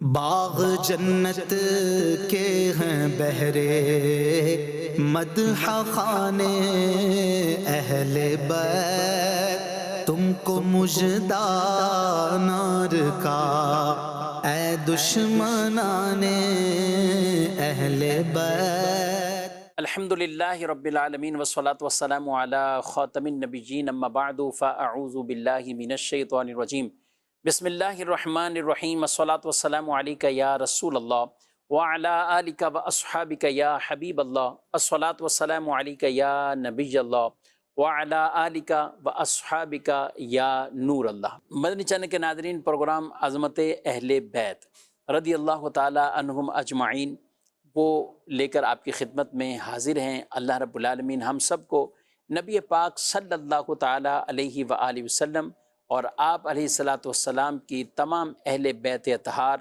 باغ جنت کے ہیں بہرے مدح خانے اہل بیت، تم کو مژدہ نار کا اے دشمنان اہل بیت۔ الحمدللہ رب العالمین والصلاة والسلام علی خاتم النبیین، اما بعد فاعوذ باللہ من الشیطان الرجیم، بسم اللہ الرحمن الرحیم، الصلاة والسلام علیکہ یا رسول اللہ وعلی آلک واصحابک یا حبیب اللہ، الصلاة والسلام علیکہ یا نبی اللہ وعلی آلک واصحابک یا نور اللہ۔ مدنی چینل کے ناظرین، پروگرام عظمت اہل بیت رضی اللہ تعالی عنہم اجمعین وہ لے کر آپ کی خدمت میں حاضر ہیں۔ اللہ رب العالمین ہم سب کو نبی پاک صلی اللہ تعالیٰ علیہ وآلہ وسلم اور آپ علیہ الصلاۃ والسلام کی تمام اہل بیت اطہار،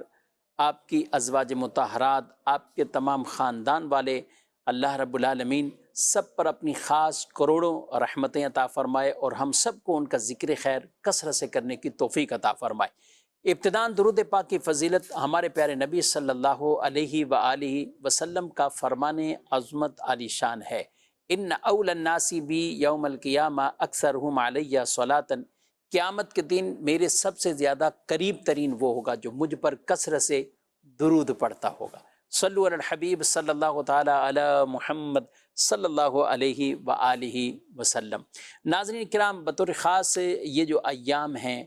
آپ کی ازواج مطہرات، آپ کے تمام خاندان والے، اللہ رب العالمین سب پر اپنی خاص کروڑوں رحمتیں عطا فرمائے اور ہم سب کو ان کا ذکر خیر کثرت سے کرنے کی توفیق عطا فرمائے۔ ابتداً درود پاک کی فضیلت ہمارے پیارے نبی صلی اللہ علیہ وآلہ وسلم کا فرمان عظمت عالی شان ہے، ان اول الناس بی یوم القیامہ اکثرہم علیہ صلاۃ، قیامت کے دن میرے سب سے زیادہ قریب ترین وہ ہوگا جو مجھ پر کثرت سے درود پڑھتا ہوگا۔ صلو علی الحبیب صلی اللہ تعالی علی محمد صلی اللہ علیہ وآلہ وسلم۔ ناظرین کرام، بطور خاص یہ جو ایام ہیں،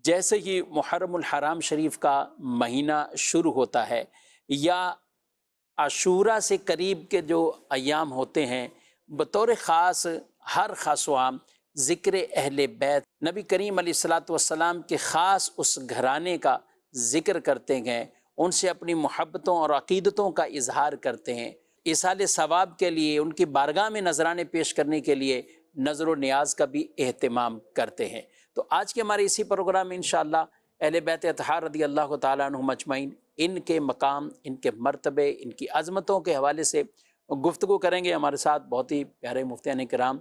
جیسے ہی محرم الحرام شریف کا مہینہ شروع ہوتا ہے یا عاشورہ سے قریب کے جو ایام ہوتے ہیں، بطور خاص ہر خاص و عام ذکر اہل بیت، نبی کریم علیہ الصلاۃ والسلام کے خاص اس گھرانے کا ذکر کرتے ہیں، ان سے اپنی محبتوں اور عقیدتوں کا اظہار کرتے ہیں، ایصال ثواب کے لیے ان کی بارگاہ میں نذرانے پیش کرنے کے لیے نظر و نیاز کا بھی اہتمام کرتے ہیں۔ تو آج کے ہمارے اسی پروگرام میں انشاءاللہ اہل بیت اطہار رضی اللہ تعالیٰ عنہم اجمعین، ان کے مقام، ان کے مرتبے، ان کی عظمتوں کے حوالے سے گفتگو کریں گے۔ ہمارے ساتھ بہت ہی پیارے مفتیان کرام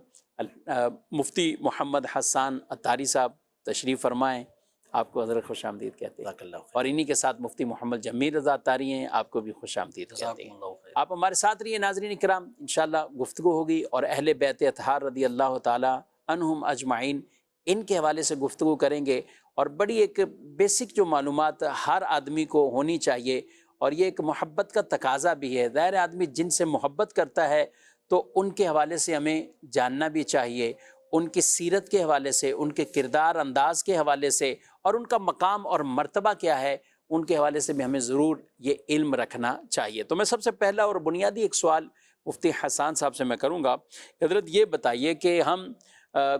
مفتی محمد حسان عطاری صاحب تشریف فرمائیں، آپ کو حضرت خوش آمدید کہتے ہیں، اور انہی کے ساتھ مفتی محمد جمیل رضا عطاری ہیں، آپ کو بھی خوش آمدید کہتے ہیں۔ آپ ہمارے ساتھ رہیے ناظرین کرام، انشاءاللہ گفتگو ہوگی اور اہل بیت اطہار رضی اللہ تعالیٰ عنہم اجمعین ان کے حوالے سے گفتگو کریں گے، اور بڑی ایک بیسک جو معلومات ہر آدمی کو ہونی چاہیے، اور یہ ایک محبت کا تقاضا بھی ہے۔ ظاہر آدمی جن سے محبت کرتا ہے تو ان کے حوالے سے ہمیں جاننا بھی چاہیے، ان کی سیرت کے حوالے سے، ان کے کردار انداز کے حوالے سے، اور ان کا مقام اور مرتبہ کیا ہے ان کے حوالے سے بھی ہمیں ضرور یہ علم رکھنا چاہیے۔ تو میں سب سے پہلا اور بنیادی ایک سوال مفتی حسان صاحب سے میں کروں گا، حضرت یہ بتائیے کہ ہم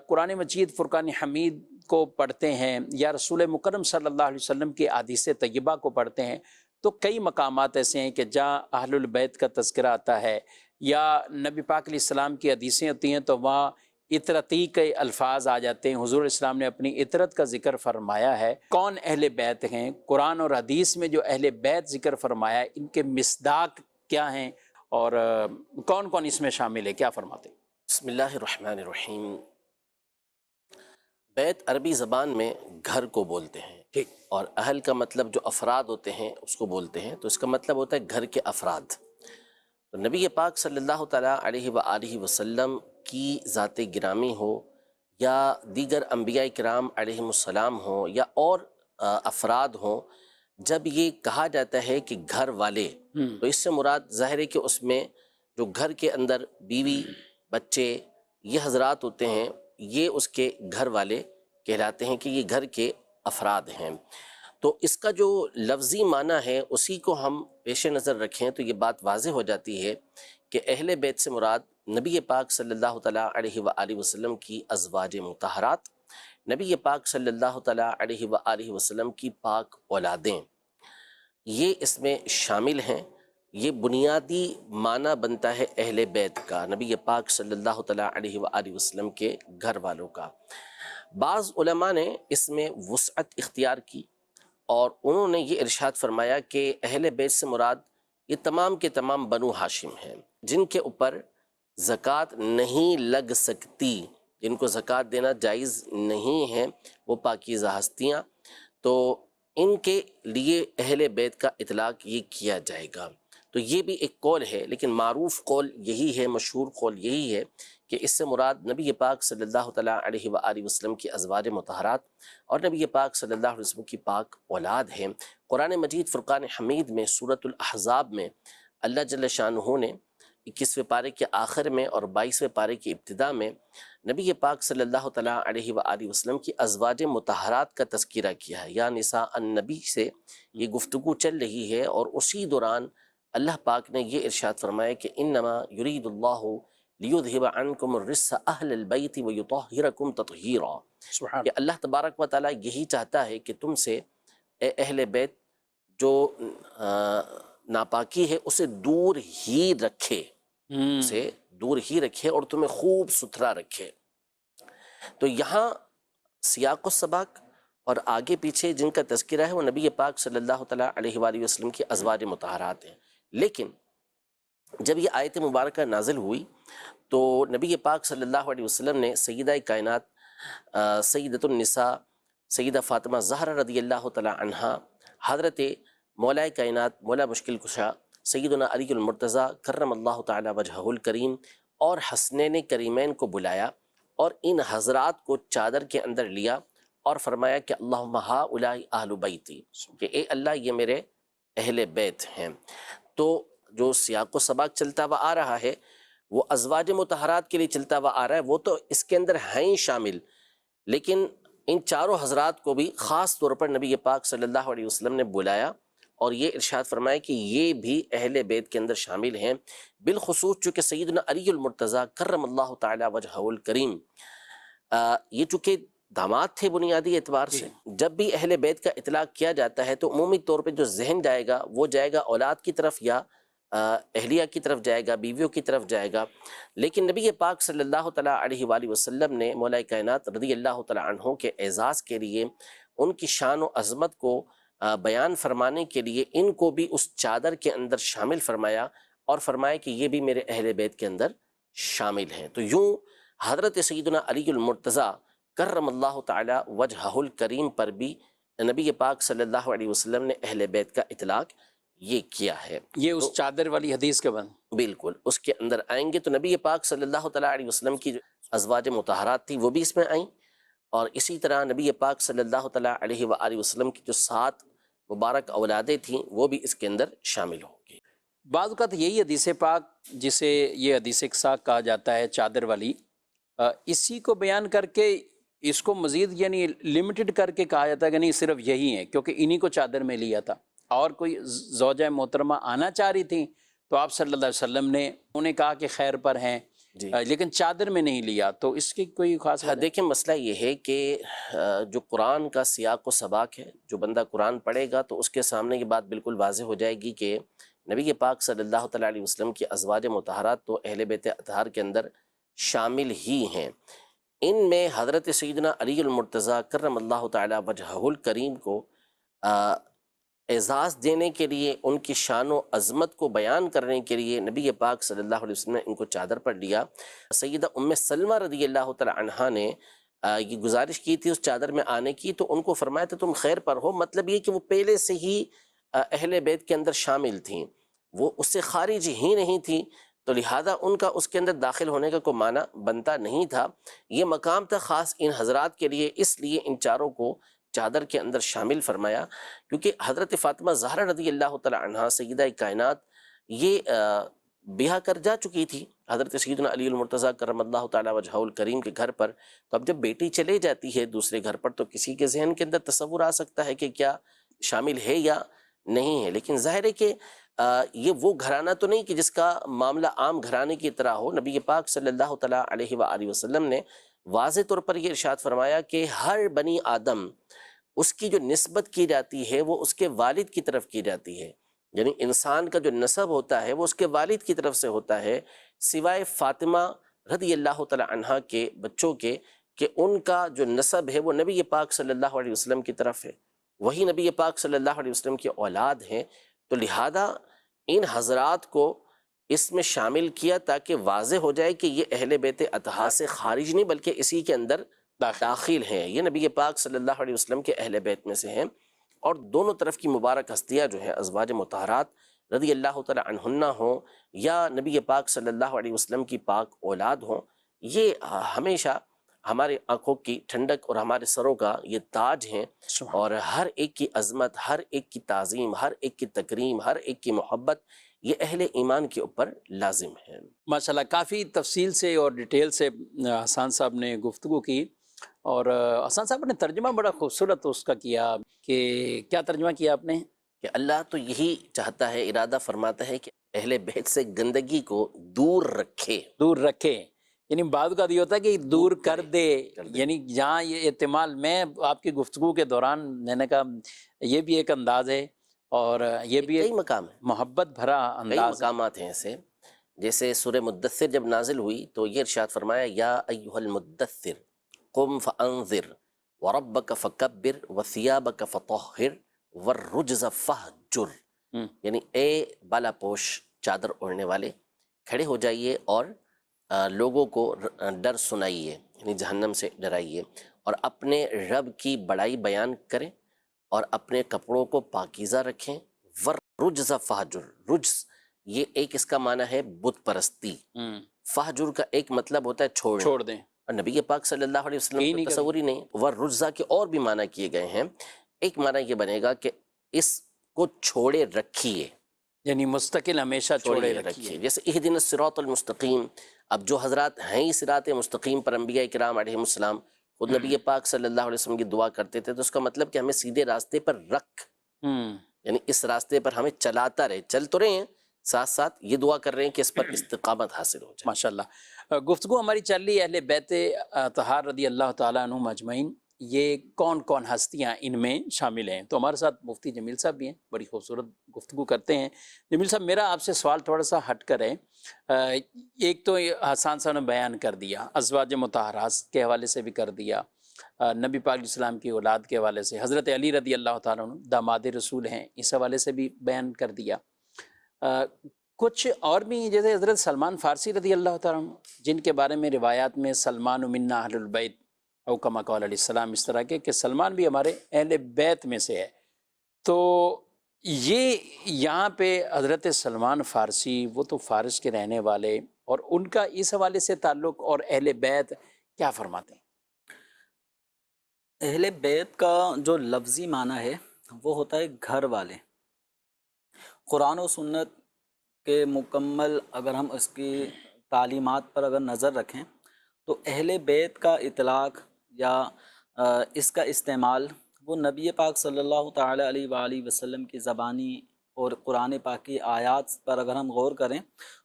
قرآن مجید فرقان حمید کو پڑھتے ہیں یا رسول مکرم صلی اللہ علیہ وسلم کی احادیث طیبہ کو پڑھتے ہیں، تو کئی مقامات ایسے ہیں کہ جہاں اہل البیت کا تذکرہ آتا ہے یا نبی پاک علیہ السلام کی حدیثیں ہوتی ہیں تو وہاں عطرتی کے الفاظ آ جاتے ہیں۔ حضور اسلام نے اپنی عطرت کا ذکر فرمایا ہے۔ کون اہل بیت ہیں؟ قرآن اور حدیث میں جو اہل بیت ذکر فرمایا ہے، ان کے مصداق کیا ہیں اور کون کون اس میں شامل ہے، کیا فرماتے ہیں؟ بسم اللہ الرحمن الرحیم۔ بیت عربی زبان میں گھر کو بولتے ہیں، ٹھیک، اور اہل کا مطلب جو افراد ہوتے ہیں اس کو بولتے ہیں، تو اس کا مطلب ہوتا ہے گھر کے افراد۔ تو نبی پاک صلی اللہ تعالیٰ علیہ وآلہ وسلم کی ذات گرامی ہو یا دیگر انبیاء کرام علیہم السلام ہوں یا اور افراد ہوں، جب یہ کہا جاتا ہے کہ گھر والے، تو اس سے مراد ظاہر ہے کہ اس میں جو گھر کے اندر بیوی، بچے، یہ حضرات ہوتے ہیں، یہ اس کے گھر والے کہلاتے ہیں کہ یہ گھر کے افراد ہیں۔ تو اس کا جو لفظی معنی ہے اسی کو ہم پیش نظر رکھیں تو یہ بات واضح ہو جاتی ہے کہ اہل بیت سے مراد نبی پاک صلی اللہ تعالیٰ علیہ وآلہ وسلم کی ازواج مطہرات، نبی پاک صلی اللہ تعالیٰ علیہ وآلہ وسلم کی پاک اولادیں، یہ اس میں شامل ہیں۔ یہ بنیادی معنی بنتا ہے اہل بیت کا، نبی پاک صلی اللہ تعالیٰ علیہ وآلہ وسلم کے گھر والوں کا۔ بعض علماء نے اس میں وسعت اختیار کی اور انہوں نے یہ ارشاد فرمایا کہ اہل بیت سے مراد یہ تمام کے تمام بنو ہاشم ہیں، جن کے اوپر زکوٰۃ نہیں لگ سکتی، جن کو زکوٰۃ دینا جائز نہیں ہے، وہ پاکیزہ ہستیاں۔ تو ان کے لیے اہل بیت کا اطلاق یہ کیا جائے گا۔ تو یہ بھی ایک قول ہے، لیکن معروف قول یہی ہے، مشہور قول یہی ہے کہ اس سے مراد نبی پاک صلی اللہ تعالیٰ علیہ وآلہ وسلم کی ازواج مطہرات اور نبی پاک صلی اللہ علیہ وسلم کی پاک اولاد ہیں۔ قرآن مجید فرقان حمید میں سورۃ الاحزاب میں اللہ جل شانہ نے 21ویں پارے کے آخر میں اور 22ویں پارے کی ابتدا میں نبی پاک صلی اللہ تعالیٰ علیہ وآلہ وسلم کی ازواج مطہرات کا تذکرہ کیا ہے، یا نساء النبی سے یہ گفتگو چل رہی ہے، اور اسی دوران اللہ پاک نے یہ ارشاد فرمایا کہ انما یرید اللہ لیذہب عنکم الرجس اہل البیت ویطہرکم تطہیرا، سبحان کہ اللہ تبارک و تعالیٰ یہی چاہتا ہے کہ تم سے اے اہل بیت جو ناپاکی ہے اسے دور ہی رکھے، اسے دور ہی رکھے اور تمہیں خوب ستھرا رکھے۔ تو یہاں سیاق و سباق اور آگے پیچھے جن کا تذکرہ ہے وہ نبی پاک صلی اللہ تعالیٰ علیہ وآلہ وسلم کی ازواج مطہرات ہیں، لیکن جب یہ آیت مبارکہ نازل ہوئی تو نبی پاک صلی اللہ علیہ وسلم نے سیدہ کائنات سیدۃ النساء سیدہ فاطمہ زہرا رضی اللہ تعالیٰ عنہا، حضرت مولا کائنات مولا مشکل کشا سیدنا علی المرتضیٰ کرم اللہ تعالیٰ وجہہ الکریم اور حسنین کریمین کو بلایا اور ان حضرات کو چادر کے اندر لیا اور فرمایا کہ اللہم ہؤلاء اہل بیتی، کہ اے اللہ یہ میرے اہل بیت ہیں۔ تو جو سیاق و سباق چلتا ہوا آ رہا ہے وہ ازواج مطہرات کے لیے چلتا ہوا آ رہا ہے، وہ تو اس کے اندر ہیں شامل، لیکن ان چاروں حضرات کو بھی خاص طور پر نبی پاک صلی اللہ علیہ وسلم نے بلایا اور یہ ارشاد فرمایا کہ یہ بھی اہل بیت کے اندر شامل ہیں، بالخصوص چونکہ سیدنا علی المرتضیٰ کرم اللہ تعالیٰ وجہہ الکریم یہ چونکہ داماد تھے بنیادی اعتبار سے، جب بھی اہل بیت کا اطلاق کیا جاتا ہے تو عمومی طور پہ جو ذہن جائے گا وہ جائے گا اولاد کی طرف یا اہلیہ کی طرف جائے گا، بیویوں کی طرف جائے گا، لیکن نبی پاک صلی اللہ تعالیٰ علیہ وآلہ وسلم نے مولا کائنات رضی اللہ تعالیٰ عنہ کے اعزاز کے لیے، ان کی شان و عظمت کو بیان فرمانے کے لیے ان کو بھی اس چادر کے اندر شامل فرمایا اور فرمایا کہ یہ بھی میرے اہل بیت کے اندر شامل ہیں۔ تو یوں حضرت سیدنا علی المرتضیٰ کرم اللہ تعالیٰ وجہہ الکریم پر بھی نبی پاک صلی اللہ علیہ وسلم نے اہل بیت کا اطلاق یہ کیا ہے۔ یہ اس چادر والی حدیث کے بعد بالکل اس کے اندر آئیں گے، تو نبی پاک صلی اللہ تعالیٰ علیہ وسلم کی جو ازواج مطہرات تھی وہ بھی اس میں آئیں، اور اسی طرح نبی پاک صلی اللہ تعالیٰ علیہ وآلہ وسلم کی جو 7 مبارک اولادیں تھیں وہ بھی اس کے اندر شامل ہوں گی۔ بعض اوقات یہی حدیث پاک جسے یہ حدیث اقصاء کہا جاتا ہے چادر والی، اسی کو بیان کر کے اس کو مزید یعنی لمیٹڈ کر کے کہا جاتا ہے کہ نہیں صرف یہی ہے، کیونکہ انہی کو چادر میں لیا تھا، اور کوئی زوجہ محترمہ آنا چاہ رہی تھی تو آپ صلی اللہ علیہ وسلم نے انہیں کہا کہ خیر پر ہیں جی لیکن چادر میں نہیں لیا، تو اس کی کوئی خاص وجہ؟ دیکھیں مسئلہ یہ ہے کہ جو قرآن کا سیاق و سباق ہے، جو بندہ قرآن پڑھے گا تو اس کے سامنے یہ بات بالکل واضح ہو جائے گی کہ نبی پاک صلی اللہ تعالیٰ علیہ وسلم کی ازواج مطہرات تو اہل بیت اطہار کے اندر شامل ہی ہیں۔ ان میں حضرت سیدنا علی المرتضیٰ کرم اللہ تعالیٰ وجہہ الکریم کو اعزاز دینے کے لیے، ان کی شان و عظمت کو بیان کرنے کے لیے نبی پاک صلی اللہ علیہ وسلم نے ان کو چادر پر لیا۔ سیدہ ام سلمہ رضی اللہ تعالیٰ عنہا نے یہ گزارش کی تھی اس چادر میں آنے کی، تو ان کو فرمایا تھا تم خیر پر ہو، مطلب یہ کہ وہ پہلے سے ہی اہل بیت کے اندر شامل تھیں، وہ اس سے خارج ہی نہیں تھیں، تو لہٰذا ان کا اس کے اندر داخل ہونے کا کوئی معنی بنتا نہیں تھا۔ یہ مقام تھا خاص ان حضرات کے لیے، اس لیے ان چاروں کو چادر کے اندر شامل فرمایا، کیونکہ حضرت فاطمہ زہرا رضی اللہ تعالی عنہا سیدہ کائنات یہ بیاہ کر جا چکی تھی حضرت سیدنا علی المرتضیٰ کرم اللہ تعالی وجہہ الکریم کے گھر پر، تو اب جب بیٹی چلے جاتی ہے دوسرے گھر پر تو کسی کے ذہن کے اندر تصور آ سکتا ہے کہ کیا شامل ہے یا نہیں ہے، لیکن ظاہر ہے کہ یہ وہ گھرانہ تو نہیں کہ جس کا معاملہ عام گھرانے کی طرح ہو۔ نبی پاک صلی اللہ تعالیٰ علیہ وآلہ وسلم نے واضح طور پر یہ ارشاد فرمایا کہ ہر بنی آدم اس کی جو نسبت کی جاتی ہے وہ اس کے والد کی طرف کی جاتی ہے، یعنی انسان کا جو نسب ہوتا ہے وہ اس کے والد کی طرف سے ہوتا ہے، سوائے فاطمہ رضی اللہ تعالیٰ عنہا کے بچوں کے، کہ ان کا جو نسب ہے وہ نبی پاک صلی اللہ علیہ وسلم کی طرف ہے، وہی نبی پاک صلی اللہ علیہ وسلم کی اولاد ہیں، تو لہذا ان حضرات کو اس میں شامل کیا تاکہ واضح ہو جائے کہ یہ اہل بیت اطہار سے خارج نہیں بلکہ اسی کے اندر داخل ہیں، یہ نبی پاک صلی اللہ علیہ وسلم کے اہل بیت میں سے ہیں۔ اور دونوں طرف کی مبارک ہستیاں جو ہیں ازواج مطہرات رضی اللہ تعالی عنہن ہوں یا نبی پاک صلی اللہ علیہ وسلم کی پاک اولاد ہوں، یہ ہمیشہ ہمارے آنکھوں کی ٹھنڈک اور ہمارے سروں کا یہ تاج ہیں، اور ہر ایک کی عظمت، ہر ایک کی تعظیم، ہر ایک کی تکریم، ہر ایک کی محبت یہ اہل ایمان کے اوپر لازم ہے۔ ماشاءاللہ کافی تفصیل سے اور ڈیٹیل سے حسان صاحب نے گفتگو کی، اور حسان صاحب نے ترجمہ بڑا خوبصورت اس کا کیا، کہ کیا ترجمہ کیا آپ نے؟ کہ اللہ تو یہی چاہتا ہے، ارادہ فرماتا ہے کہ اہل بیت سے گندگی کو دور رکھے، دور رکھے، یعنی بعض کا یہ ہوتا ہے کہ دور کر دے، یعنی جہاں یہ احتمال میں آپ کی گفتگو کے دوران میں نے کہا یہ بھی ایک انداز ہے، اور یہ بھی کئی ایک مقام ہیں، محبت بھرا کئی انداز ہے۔ مقامات ہیں ایسے، جیسے سورہ مدثر جب نازل ہوئی تو یہ ارشاد فرمایا یا ایھا المدثر قم فانذر وربک فکبر وثیابک فطہر والرجز فہجر، یعنی اے بالا پوش چادر اوڑھنے والے، کھڑے ہو جائیے اور لوگوں کو ڈر سنائیے، یعنی جہنم سے ڈرائیے، اور اپنے رب کی بڑائی بیان کریں اور اپنے کپڑوں کو پاکیزہ رکھیں۔ والرجز فہجر، رجز یہ ایک اس کا معنی ہے بت پرستی، فہجر کا ایک مطلب ہوتا ہے چھوڑ دیں۔ اور نبی پاک صلی اللہ علیہ وسلم کو تصور ہی نہیں۔ والرجزہ کے اور بھی معنی کیے گئے ہیں، ایک معنی یہ بنے گا کہ اس کو چھوڑے رکھیے، یعنی مستقل ہمیشہ چھوڑے رکھیے۔ جیسے اہدنا الصراط المستقیم، اب جو حضرات ہیں ہی صراط مستقیم پر انبیاء کرام علیہ السلام، خود نبی پاک صلی اللہ علیہ وسلم کی دعا کرتے تھے، تو اس کا مطلب کہ ہمیں سیدھے راستے پر رکھ، یعنی اس راستے پر ہمیں چلاتا رہے، چل تو رہے ہیں ساتھ ساتھ یہ دعا کر رہے ہیں کہ اس پر استقامت حاصل ہو جائے۔ ماشاءاللہ گفتگو ہماری چل رہی ہے اہل بیت اطہار رضی اللہ تعالیٰ عنہم اجمعین، یہ کون کون ہستیاں ان میں شامل ہیں؟ تو ہمارے ساتھ مفتی جمیل صاحب بھی ہیں، بڑی خوبصورت گفتگو کرتے ہیں۔ جمیل صاحب میرا آپ سے سوال تھوڑا سا ہٹ کر ہے، ایک تو حسان صاحب نے بیان کر دیا، ازواج مطہرات کے حوالے سے بھی کر دیا، نبی پاک علیہ السلام کی اولاد کے حوالے سے، حضرت علی رضی اللہ تعالیٰ عنہ داماد رسول ہیں، اس حوالے سے بھی بیان کر دیا۔ کچھ اور بھی جیسے حضرت سلمان فارسی رضی اللہ تعالیٰ عنہ، جن کے بارے میں روایات میں سلمان منا اہل البیت او کما قال علیہ السلام، اس طرح کے کہ سلمان بھی ہمارے اہل بیت میں سے ہے، تو یہ یہاں پہ حضرت سلمان فارسی وہ تو فارس کے رہنے والے، اور ان کا اس حوالے سے تعلق اور اہل بیت کیا فرماتے ہیں؟ اہل بیت کا جو لفظی معنی ہے وہ ہوتا ہے گھر والے۔ قرآن و سنت کے مکمل اگر ہم اس کی تعلیمات پر اگر نظر رکھیں تو اہل بیت کا اطلاق یا اس کا استعمال وہ نبی پاک صلی اللہ تعالیٰ علیہ وآلہ وسلم کی زبانی اور قرآن پاک کی آیات پر اگر ہم غور کریں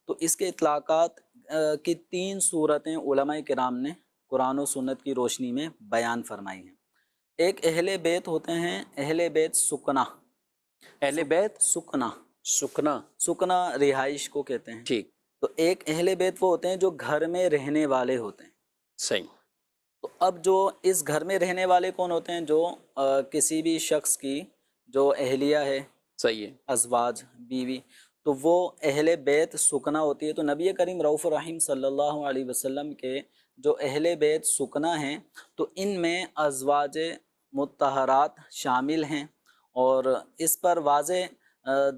تو اس کے اطلاقات کی 3 صورتیں علماء کرام نے قرآن و سنت کی روشنی میں بیان فرمائی ہیں۔ ایک اہل بیت ہوتے ہیں اہل بیت سکنا، اہل بیت سکنا سکنا رہائش کو کہتے ہیں۔ ٹھیک، تو ایک اہل بیت وہ ہوتے ہیں جو گھر میں رہنے والے ہوتے ہیں۔ صحیح۔ تو اب جو اس گھر میں رہنے والے کون ہوتے ہیں؟ جو کسی بھی شخص کی جو اہلیہ ہے، صحیح ہے، ازواج، بیوی، تو وہ اہل بیت سکنا ہوتی ہے۔ تو نبی کریم رؤوف الرحیم صلی اللہ علیہ وسلم کے جو اہل بیت سکنا ہیں تو ان میں ازواج مطہرات شامل ہیں، اور اس پر واضح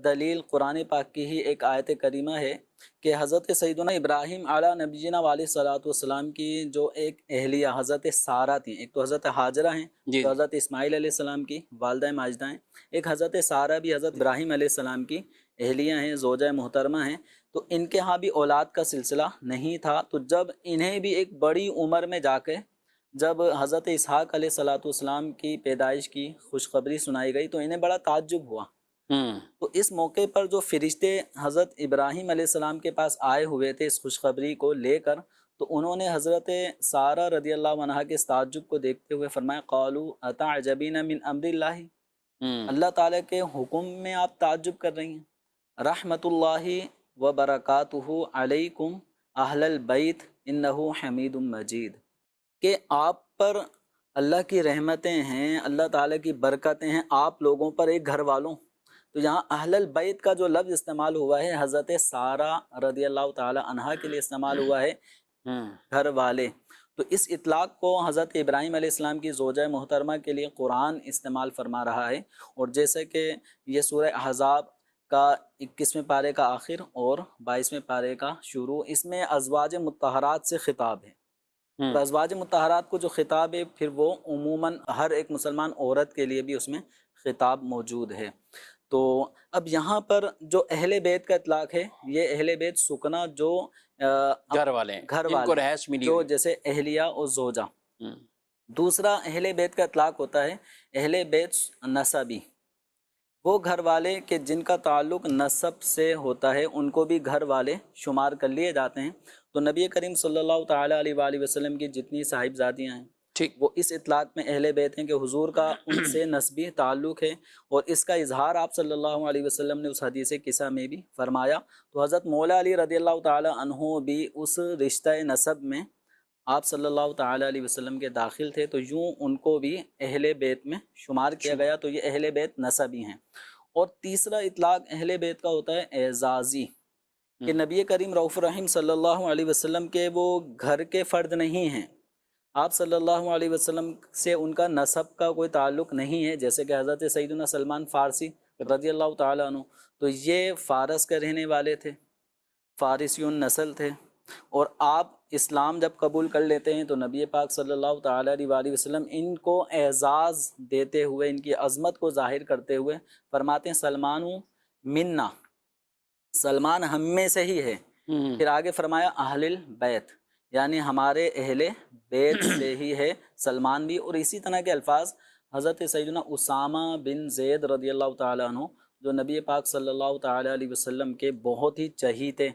دلیل قرآن پاک کی ہی ایک آیت کریمہ ہے کہ حضرت سیدنا ابراہیم علیہ نبینا علیہ صلاۃ والسلام کی جو ایک اہلیہ حضرت سارہ تھیں، ایک تو حضرت ہاجرہ ہیں جو حضرت اسماعیل علیہ السلام کی والدہ ماجدہ ہیں، ایک حضرت سارہ بھی حضرت ابراہیم علیہ السلام کی اہلیہ ہیں، زوجہ محترمہ ہیں۔ تو ان کے ہاں بھی اولاد کا سلسلہ نہیں تھا، تو جب انہیں بھی ایک بڑی عمر میں جا کے جب حضرت اسحاق علیہ صلاۃ والسلام کی پیدائش کی خوشخبری سنائی گئی تو انہیں بڑا تعجب ہوا۔ تو اس موقع پر جو فرشتے حضرت ابراہیم علیہ السلام کے پاس آئے ہوئے تھے اس خوشخبری کو لے کر، تو انہوں نے حضرت سارہ رضی اللہ عنہا کے اس تعجب کو دیکھتے ہوئے فرمایا قالوا اتعجبین من امر اللہ، اللہ تعالیٰ کے حکم میں آپ تعجب کر رہی ہیں۔ رحمت اللہ وبرکاتہ علیکم اہل البیت انہ حمید مجید، کہ آپ پر اللہ کی رحمتیں ہیں، اللہ تعالیٰ کی برکتیں ہیں آپ لوگوں پر، ایک گھر والوں۔ تو یہاں اہل البیت کا جو لفظ استعمال ہوا ہے حضرت سارہ رضی اللہ تعالی عنہا کے لیے استعمال ہوا ہے، گھر والے۔ تو اس اطلاق کو حضرت ابراہیم علیہ السلام کی زوجہ محترمہ کے لیے قرآن استعمال فرما رہا ہے، اور جیسے کہ یہ سورہ احزاب کا 21ویں پارے کا آخر اور 22ویں پارے کا شروع، اس میں ازواج مطہرات سے خطاب ہے، اور ازواج مطہرات کو جو خطاب ہے پھر وہ عموماً ہر ایک مسلمان عورت کے لیے بھی اس میں خطاب موجود ہے۔ تو اب یہاں پر جو اہل بیت کا اطلاق ہے، یہ اہل بیت سکنا جو گھر والے ہیں، گھر جن کو رہائش والے ملی جو ہوئی۔ جیسے اہلیہ اور زوجہ۔ ہم، دوسرا اہل بیت کا اطلاق ہوتا ہے اہل بیت نسبی، وہ گھر والے کہ جن کا تعلق نسب سے ہوتا ہے، ان کو بھی گھر والے شمار کر لیے جاتے ہیں۔ تو نبی کریم صلی اللہ تعالیٰ علیہ وآلہ وسلم کی جتنی صاحبزادیاں ہیں ٹھیک، وہ اس اطلاق میں اہل بیت ہیں کہ حضور کا ان سے نسبی تعلق ہے، اور اس کا اظہار آپ صلی اللہ علیہ وسلم نے اس حدیث قصہ میں بھی فرمایا۔ تو حضرت مولا علی رضی اللہ تعالیٰ عنہ بھی اس رشتہ نسب میں آپ صلی اللہ تعالیٰ علیہ وسلم کے داخل تھے، تو یوں ان کو بھی اہل بیت میں شمار کیا گیا، تو یہ اہل بیت نسبی ہیں۔ اور تیسرا اطلاق اہل بیت کا ہوتا ہے اعزازی، کہ نبی کریم رؤوف الرحیم صلی اللہ علیہ وسلم کے وہ گھر کے فرد نہیں ہیں، آپ صلی اللہ علیہ وسلم سے ان کا نسب کا کوئی تعلق نہیں ہے، جیسے کہ حضرت سیدنا سلمان فارسی رضی اللہ تعالیٰ عنہ، تو یہ فارس کے رہنے والے تھے، فارسیون نسل تھے، اور آپ اسلام جب قبول کر لیتے ہیں تو نبی پاک صلی اللہ تعالیٰ علیہ وآلہ وسلم ان کو اعزاز دیتے ہوئے، ان کی عظمت کو ظاہر کرتے ہوئے فرماتے ہیں سلمان منا، سلمان ہم میں سے ہی ہے۔ پھر آگے فرمایا اہل البیت، یعنی ہمارے اہل بیت سے ہی ہے سلمان بھی۔ اور اسی طرح کے الفاظ حضرت سیدنا اسامہ بن زید رضی اللہ تعالیٰ عنہ، جو نبی پاک صلی اللہ تعالیٰ علیہ وسلم کے بہت ہی چہیتے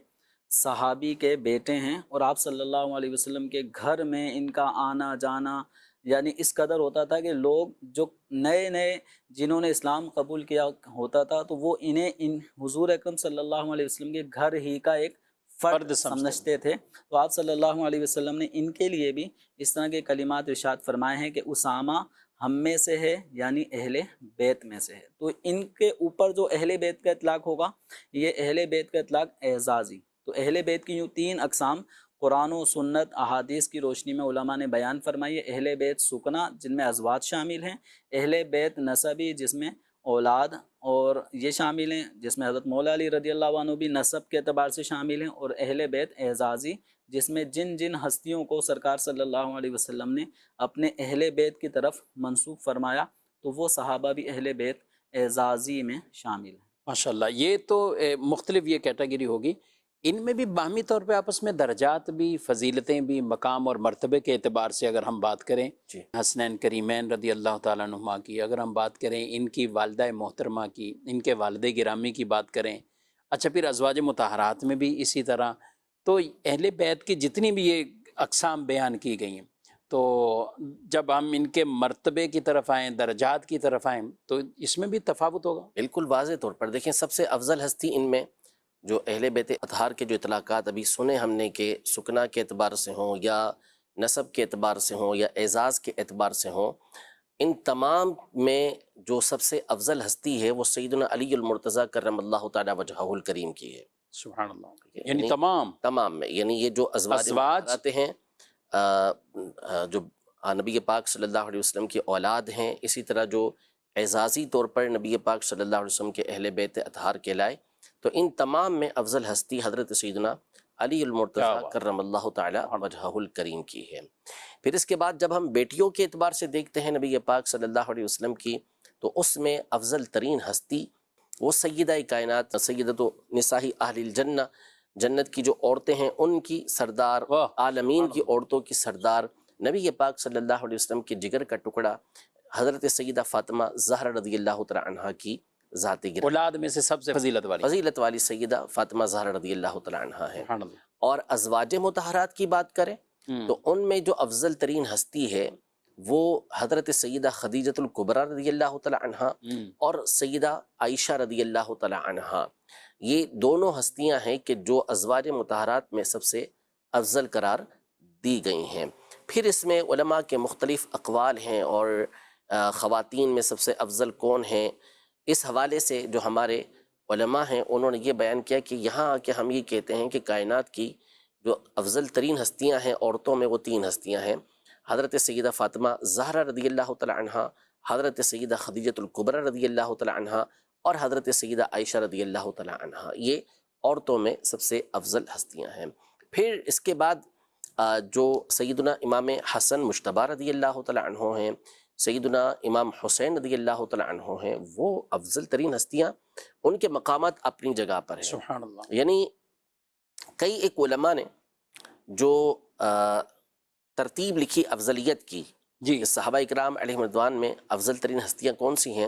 صحابی کے بیٹے ہیں، اور آپ صلی اللہ علیہ وسلم کے گھر میں ان کا آنا جانا یعنی اس قدر ہوتا تھا کہ لوگ جو نئے نئے جنہوں نے اسلام قبول کیا ہوتا تھا تو وہ انہیں ان حضور اکرم صلی اللہ علیہ وسلم کے گھر ہی کا ایک فرد سمجھتے تھے۔ تو آپ صلی اللہ علیہ وسلم نے ان کے لیے بھی اس طرح کے کلمات ارشاد فرمائے ہیں کہ اسامہ ہم میں سے ہے، یعنی اہل بیت میں سے ہے۔ تو ان کے اوپر جو اہل بیت کا اطلاق ہوگا یہ اہل بیت کا اطلاق اعزازی۔ تو اہل بیت کی یوں 3 اقسام قرآن و سنت احادیث کی روشنی میں علماء نے بیان فرمائی ہے۔ اہل بیت سکنا جن میں ازواج شامل ہیں، اہل بیت نسبی جس میں اولاد اور یہ شامل ہیں، جس میں حضرت مولا علی رضی اللہ عنہ بھی نسب کے اعتبار سے شامل ہیں، اور اہل بیت اعزازی جس میں جن جن ہستیوں کو سرکار صلی اللہ علیہ وسلم نے اپنے اہل بیت کی طرف منسوب فرمایا تو وہ صحابہ بھی اہل بیت اعزازی میں شامل ہیں۔ ماشاءاللہ، یہ تو مختلف یہ کیٹیگری ہوگی، ان میں بھی باہمی طور پہ آپس میں درجات بھی، فضیلتیں بھی، مقام اور مرتبے کے اعتبار سے اگر ہم بات کریں حسنین کریمین رضی اللہ تعالیٰ عنہما کی، اگر ہم بات کریں ان کی والدہ محترمہ کی، ان کے والد گرامی کی بات کریں، اچھا پھر ازواج مطہرات میں بھی اسی طرح، تو اہل بیت کی جتنی بھی یہ اقسام بیان کی گئی ہیں، تو جب ہم ان کے مرتبے کی طرف آئیں، درجات کی طرف آئیں، تو اس میں بھی تفاوت ہوگا؟ بالکل واضح طور پر دیکھیں، سب سے افضل ہستی ان میں جو اہل بیت اطہار کے جو اطلاقات ابھی سنے ہم نے کہ سکنا کے اعتبار سے ہوں یا نسب کے اعتبار سے ہوں یا اعزاز کے اعتبار سے ہوں، ان تمام میں جو سب سے افضل ہستی ہے وہ سیدنا علی المرتضیٰ کرم اللہ تعالیٰ وجہہ الکریم کی ہے۔ سبحان اللہ، یعنی تمام میں، یعنی یہ جو ازواج آتے ہیں جو نبی پاک صلی اللہ علیہ وسلم کی اولاد ہیں، اسی طرح جو اعزازی طور پر نبی پاک صلی اللہ علیہ وسلم کے اہل بیت اطہار کہلائے، تو ان تمام میں افضل ہستی حضرت سیدنا علی المرتضیٰ کرم اللہ تعالی وجہہ الکریم کی ہے۔ پھر اس کے بعد جب ہم بیٹیوں کے اعتبار سے دیکھتے ہیں نبی پاک صلی اللہ علیہ وسلم کی، تو اس میں افضل ترین ہستی وہ سیدہ کائنات سیدۃ نساء اہل الجنہ، جنت کی جو عورتیں ہیں ان کی سردار، عالمین کی عورتوں کی سردار، نبی پاک صلی اللہ علیہ وسلم کے جگر کا ٹکڑا حضرت سیدہ فاطمہ زہرا رضی اللہ تعالی عنہا کی ذات گرامی، اولاد میں سے سب سے فضیلت والی سیدہ فاطمہ زہرا رضی اللہ تعالی عنہا ہے۔ اور ازواج مطہرات کی بات کریں تو ان میں جو افضل ترین ہستی ہے وہ حضرت سیدہ خدیجۃ الکبریٰ رضی اللہ تعالی عنہا اور سیدہ عائشہ رضی اللہ تعالی عنہا، یہ دونوں ہستیاں ہیں کہ جو ازواج مطہرات میں سب سے افضل قرار دی گئی ہیں۔ پھر اس میں علماء کے مختلف اقوال ہیں اور خواتین میں سب سے افضل کون ہیں، اس حوالے سے جو ہمارے علماء ہیں انہوں نے یہ بیان کیا کہ یہاں آ کے ہم یہ کہتے ہیں کہ کائنات کی جو افضل ترین ہستیاں ہیں عورتوں میں وہ 3 ہستیاں ہیں، حضرت سیدہ فاطمہ زہرا رضی اللہ تعالی عنہا، حضرت سیدہ خدیجۃ الکبریٰ رضی اللہ تعالی عنہا اور حضرت سیدہ عائشہ رضی اللہ تعالی عنہا، یہ عورتوں میں سب سے افضل ہستیاں ہیں۔ پھر اس کے بعد جو سیدنا امام حسن مجتبیٰ رضی اللہ تعالی عنہ ہیں، سیدنا امام حسین رضی اللہ تعالی عنہ ہیں، وہ افضل ترین ہستیاں، ان کے مقامات اپنی جگہ پر ہیں۔ سبحان اللہ۔ یعنی کئی ایک علماء نے جو ترتیب لکھی افضلیت کی جی کہ صحابہ اکرام علیہم رضوان میں افضل ترین ہستیاں کون سی ہیں،